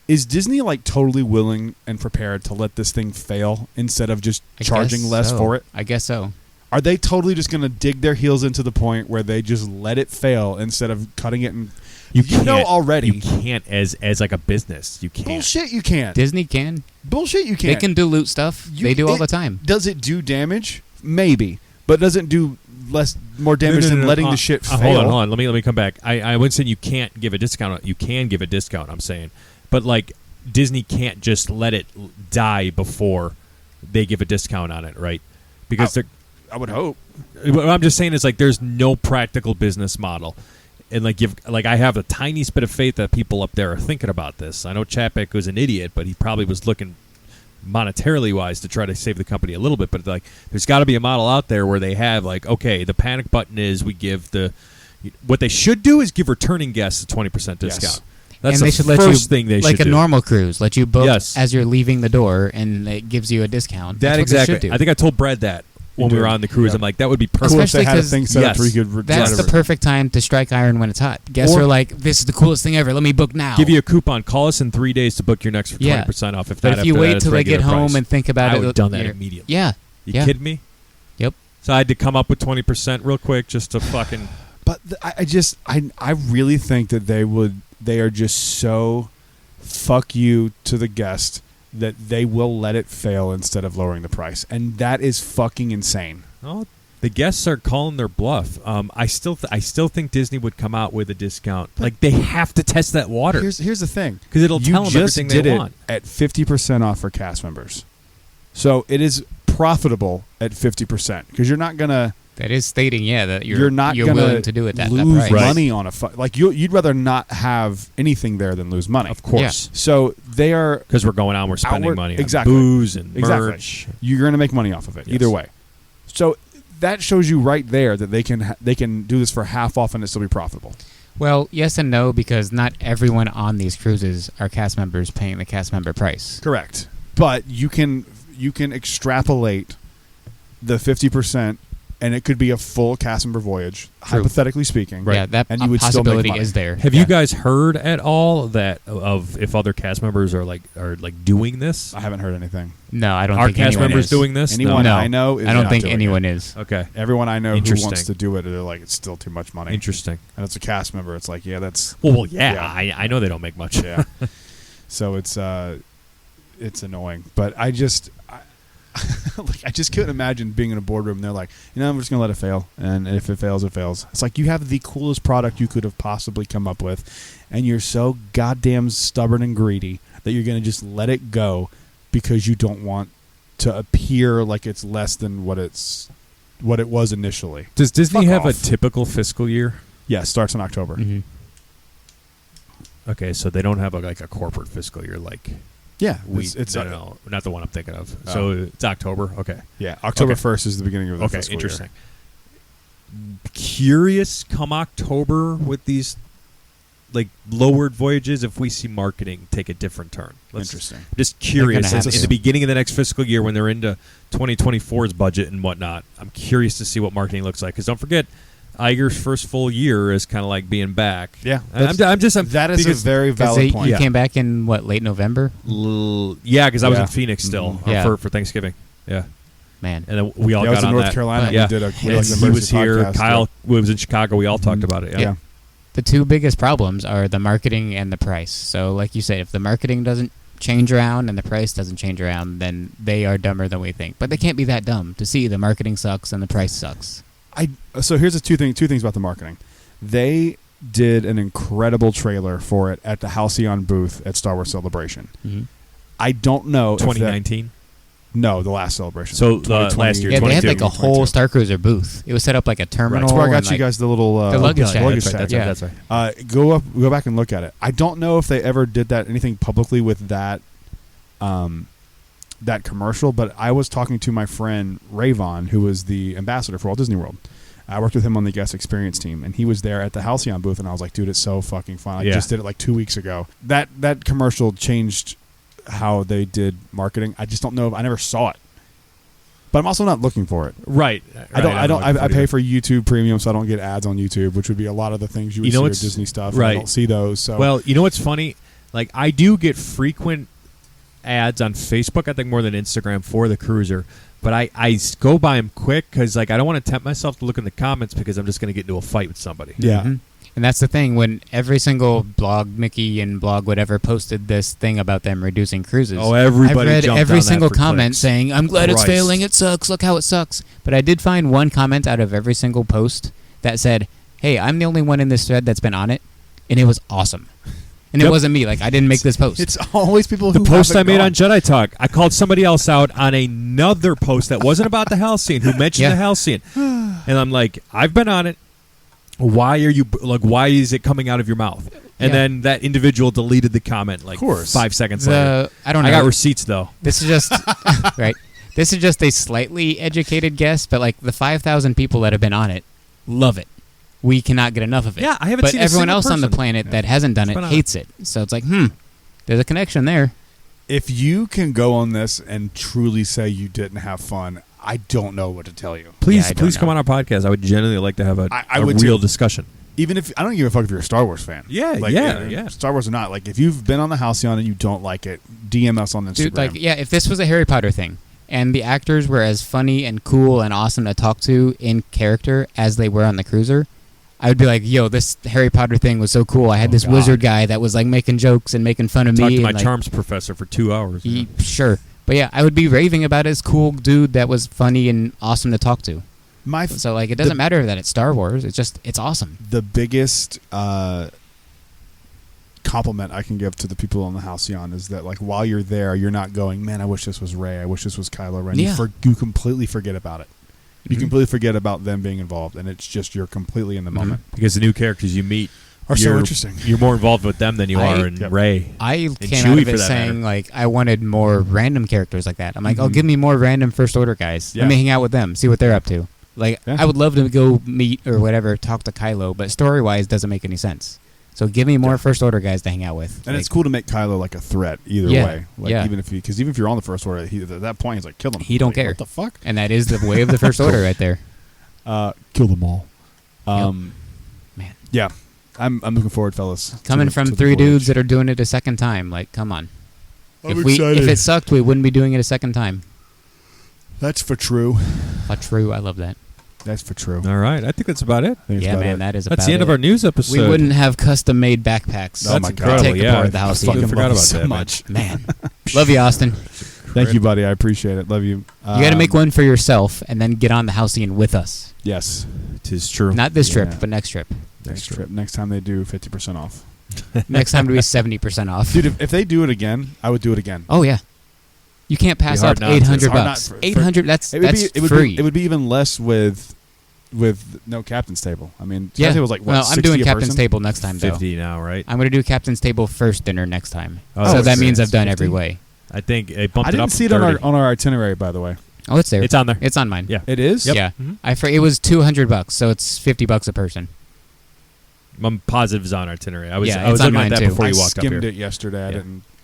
Is Disney like totally willing and prepared to let this thing fail instead of just I charging guess less so. for it? I guess so. Are they totally just going to dig their heels into the point where they just let it fail instead of cutting it? And you know can't- already. You can't as like a business. You can't. Bullshit, you can't. Disney can. Bullshit, you They can't. can dilute stuff. They do all the time. Does it do damage? Maybe, but does it do more damage No, than letting the shit fail? Hold on. Let me come back. I wasn't saying you can't give a discount. You can give a discount. I'm saying, but like Disney can't just let it die before they give a discount on it, right? Because they're. I would hope. What I'm just saying is like there's no practical business model, and like I have a tiny bit of faith that people up there are thinking about this. I know Chapek was an idiot, but he probably was looking monetarily wise to try to save the company a little bit. But like there's got to be a model out there where they have like okay, the panic button is we give what they should do is give returning guests a 20% discount. Yes. That's and the they should let first you, thing they like should a do. normal cruise, let you book Yes. as you're leaving the door, and it gives you a discount. That That's what they exactly. should do. I think I told Brad that when You we were did. on the cruise. Yeah. I'm like that would be perfect. Cool if they Especially had a 'cause- thing set up yes. where you could That's whatever. the perfect time to strike iron when it's hot. Guests Or- are like, "This is the coolest thing ever. Let me book now." Give you a coupon. Call us in 3 days to book your next for 20% Yeah. off. If but not, if you after wait that, it's till they get regular home price. and think about I it, would have done that you're- immediately. Yeah, You yeah. kidding me? Yep. So I had to come up with 20% real quick just to fucking. But I really think that they are just so fuck you to the guest that they will let it fail instead of lowering the price, and that is fucking insane. Oh, The guests are calling their bluff. I still think Disney would come out with a discount. Like they have to test that water Here's the thing, because it'll you tell them just everything did they it want. at 50% off for cast members, so it is profitable at 50% because you're not gonna. That is stating, that You're not you're gonna willing to do it at that lose price. money on a like you'd rather not have anything there than lose money. Of course, So they are because we're going out, we're spending Outward- money on exactly. booze and Exactly. merch. you're going to make money off of it Yes. either way. So that shows you right there that they can do this for half off and it still be profitable. Well, yes and no, because not everyone on these cruises are cast members paying the cast member price. Correct. But you can extrapolate the 50%, and it could be a full cast member voyage, True. hypothetically speaking. Yeah, that and you would still make possibility money. is there. Have Yeah. you guys heard at all that of if other cast members are like doing this? I haven't heard anything. No, I don't Are think cast anyone members is. doing this? Anyone No. I know is I don't not think doing anyone it. is. Okay, Everyone I know who Interesting. wants to do it, they're like, it's still too much money. interesting. And it's a cast member. It's like, yeah, that's Well, yeah, Yeah. I know they don't make much. yeah. So it's annoying, but I just couldn't imagine being in a boardroom and they're like, I'm just gonna let it fail, and if it fails, it fails. It's like you have the coolest product you could have possibly come up with, and you're so goddamn stubborn and greedy that you're gonna just let it go because you don't want to appear like it's less than what it was initially. Does Disney Fuck have off. a typical fiscal year? Yeah, it starts in October. Mhm. Okay, so they don't have a corporate fiscal year like Yeah, we. it's no, not the one I'm thinking of. Oh. So it's October. Okay. yeah, October Okay. 1st is the beginning of the Okay, fiscal interesting. year. Curious, come October with these like lowered voyages, if we see marketing take a different turn. Interesting. Just curious. They're gonna have In to. the beginning of the next fiscal year, when they're into 2024's budget and whatnot, I'm curious to see what marketing looks like. Because don't forget, Iger's first full year is kind of like being back. Yeah, I'm that is because- a very valid He point. Yeah. came back in, late November? Yeah, because I was Yeah. in Phoenix still Mhm. Yeah. for Thanksgiving. Yeah, Man. and then we all Yeah, I was got in on North that. Carolina. Yeah. We did And an he was emergency here. podcast. Kyle was in Chicago. We all talked Mhm. about it. Yeah. The two biggest problems are the marketing and the price. So, like you said, if the marketing doesn't change around and the price doesn't change around, then they are dumber than we think. But they can't be that dumb to see the marketing sucks and the price sucks. So here's the two things about the marketing. They did an incredible trailer for it at the Halcyon booth at Star Wars Celebration. Mm-hmm. I don't know if 2019. no, the last celebration. So, the 2020, last year, Yeah, they had 22, like a whole Star Cruiser booth. It was set up like a terminal. That's where I got and, you like, guys the little the luggage yeah, tag. luggage That's right, tag. that's right, Yeah. that's right. Go back and look at it. I don't know if they ever did anything publicly with that that commercial, but I was talking to my friend Rayvon, who was the ambassador for Walt Disney World. I worked with him on the guest experience team, and he was there at the Halcyon booth, and I was like, dude, it's so fucking fun. I Yeah. just did it like 2 weeks ago. That commercial changed how they did marketing. I just don't know. I never saw it. But I'm also not looking for it. Right. I pay for YouTube Premium, so I don't get ads on YouTube, which would be a lot of the things you would see with Disney stuff. And I right. don't see those. So Well, you know what's funny? Like, I do get frequent ads on Facebook, I think more than Instagram, for the cruiser. But I go by them quick because, like, I don't want to tempt myself to look in the comments because I'm just going to get into a fight with somebody. yeah. Mhm. And that's the thing, when every single blog, Mickey and blog whatever, posted this thing about them reducing cruises. Oh, everybody I've read jumped every on that single for comment clicks. saying, I'm glad it's Christ. failing, it sucks, look how it sucks. But I did find one comment out of every single post that said, hey, I'm the only one in this thread that's been on it, and it was awesome. And Yep. it wasn't me, like, I didn't make this post. It's always people The who post I haven't made gone. on Jedi Talk, I called somebody else out on another post that wasn't about the Halcyon, who mentioned Yeah. the Halcyon. And I'm like, I've been on it. Why are you, like, why is it coming out of your mouth? And Yeah. then that individual deleted the comment, like, Of course. 5 seconds later. I don't know. I got receipts, though. This is just right. This is just a slightly educated guess, but like the 5,000 people that have been on it love it. We cannot get enough of it. Yeah, I haven't but seen a everyone single else on the person. planet that hasn't done It's it been on hates it. So it's like, there's a connection there. If you can go on this and truly say you didn't have fun, I don't know what to tell you. Please, I don't please come know. on our podcast. I would genuinely like to have a I would real too. discussion. Even if I don't give a fuck if you're a Star Wars fan. Yeah, Like, yeah. Star Wars or not, like if you've been on the Halcyon and you don't like it, DM us on Instagram. Dude, like, yeah, if this was a Harry Potter thing and the actors were as funny and cool and awesome to talk to in character as they were on the cruiser, I would be like, yo, this Harry Potter thing was so cool. I had this God. wizard guy that was like making jokes and making fun of Talked me. to my and, like, charms professor for 2 hours. Sure. But yeah, I would be raving about his cool dude that was funny and awesome to talk to. So like, it doesn't matter that it's Star Wars. It's awesome. The biggest compliment I can give to the people on the Halcyon is that, like, while you're there, you're not going, man, I wish this was Rey. I wish this was Kylo Ren. Yeah. You completely forget about it. You Mhm. completely forget about them being involved, and it's just you're completely in the moment. Because the new characters you meet Are so you're- interesting. You're more involved with them than you I- are in Yep. Rey. I And came Chewie, out of for it that saying matter. like I wanted more random characters like that. I'm like, oh, Mhm. give me more random First Order guys. Yeah. Let me hang out with them, see what they're up to. Like, Yeah. I would love to go meet or whatever, talk to Kylo, but story wise doesn't make any sense. So give me more Yeah. First Order guys to hang out with. And Like, it's cool to make Kylo like a threat either Yeah, way. Like yeah. even if you're on the First Order, at that point he's like, kill them. He don't Like, care. What the fuck? and that is the way of the First Order right there. Kill them all. Man. Yeah, I'm looking forward, fellas. Coming from three dudes that are doing it a second time, like, come on. I'm If excited. it sucked, we wouldn't be doing it a second time. That's for true. True, I love that. That's for true. All right, I think that's about it. I think it's Yeah, about man, it. that is That's about the end of it. our news episode. We wouldn't have custom-made backpacks. Oh That's my incredible. God. Take Yeah, apart the house. I fucking You forgot love you about so that, man. much. Man, love you, Austin. Thank you, buddy. I appreciate it. Love you. You got to make one for yourself and then get on the Halcyon with us. Yes. Tis true. Not this trip, Yeah. but next trip. Next trip. Next time they do 50% off. Next time to be 70% off. Dude, if they do it again, I would do it again. Oh yeah, you can't pass Be hard up not to. 800 It's hard bucks. not for- 800. That's It would that's be it would free. be it would be even less with no captain's table. I mean, yeah. captain's table was like what? well, I'm 60 doing a captain's person? table next time though. 50 now, right? I'm gonna do captain's table first dinner next time. Oh, so it's- that means I've it's done 50? every way. I think it bumped I it didn't up see it from on 30. our itinerary, by the way. Oh, it's there. It's on there. It's on mine. Yeah. It is. Yep. Yeah. Mhm. It was 200 bucks, so it's 50 bucks a person. I'm positive it's on our itinerary. I was Yeah, I was it's on looking at mine that too. before I you walked up skimmed here. it yesterday. Yeah.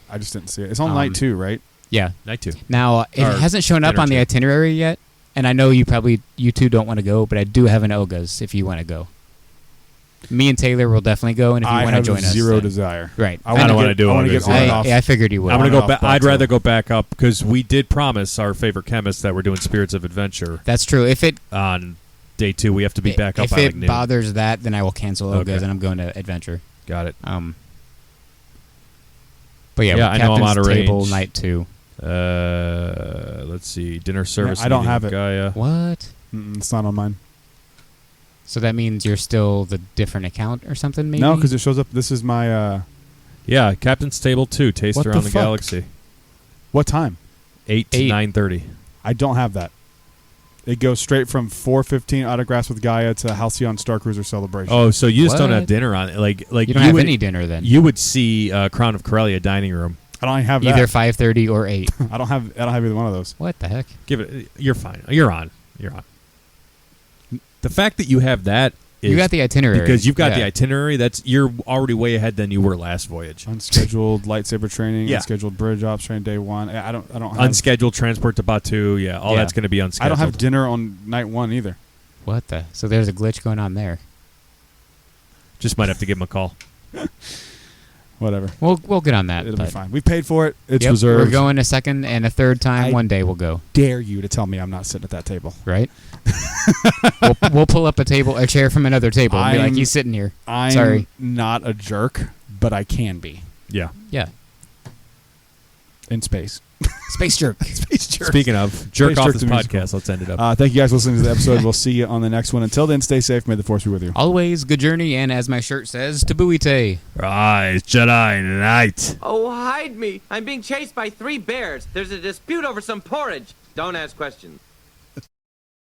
I just didn't see it. It's on night 2, right? Yeah. Night 2. Now it Or hasn't shown up dinner on the too. itinerary yet, and I know you two don't want to go, but I do have an Olga's if you want to go. Me and Taylor will definitely go, and if you I want to have join us, zero then- desire. Right. I don't wanna do I want to August, get on and off. I figured you would. I'm gonna on go and back. off I'd Plateau. rather go back up because we did promise our favorite chemist that we're doing Spirits of Adventure That's true. If it on day 2. We have to be back up if by it like noon. bothers that, then I will cancel Olga's Okay. and I'm going to Adventure. Got it. But yeah, Yeah, I know I'm Captain's out of Table range. night 2. Let's see. Dinner service. I don't meeting have with it. Gaia. What? It's not on mine. So that means you're still the different account or something, maybe? No, because it shows up. This is my. Yeah, Captain's Table 2. Taste What the around the fuck? galaxy. What time? 8 to 9:30. I don't have that. It goes straight from 4:15 autographs with Gaia to Halcyon Star Cruiser celebration. Oh, so you just don't What? have dinner on it. Like you don't have would, any dinner then. You would see Crown of Corellia dining room. I don't have Either that. 5:30 or 8. I don't have either one of those. What the heck? Give it. You're fine. You're on. The fact that you have that is You got the itinerary. because you've got Yeah. the itinerary. You're already way ahead than you were last voyage. Unscheduled lightsaber training. Yeah. Unscheduled bridge ops training day 1. I don't have. Unscheduled transport to Batu. Yeah, all Yeah. that's going to be unscheduled. I don't have dinner on night 1 either. What the? So there's a glitch going on there. Just might have to give him a call. Whatever. We'll get on that. It'll but be fine. We paid for it. It's yep, reserved. We're going a second and a third time. I- One day we'll go. Dare you to tell me I'm not sitting at that table? Right? we'll pull up a chair from another table and be like, I'm- he's sitting here. I'm Sorry. not a jerk, but I can be Yeah. Yeah. in space. Space jerk. Space jerk. Speaking of jerk Space off Jerk this the musical. podcast, let's end it up. Thank you guys for listening to the episode. We'll see you on the next one. Until then, stay safe. May the force be with you. Always good journey, and as my shirt says, Tabuite. Rise, Jedi Knight. Oh, hide me! I'm being chased by 3 bears. There's a dispute over some porridge. Don't ask questions.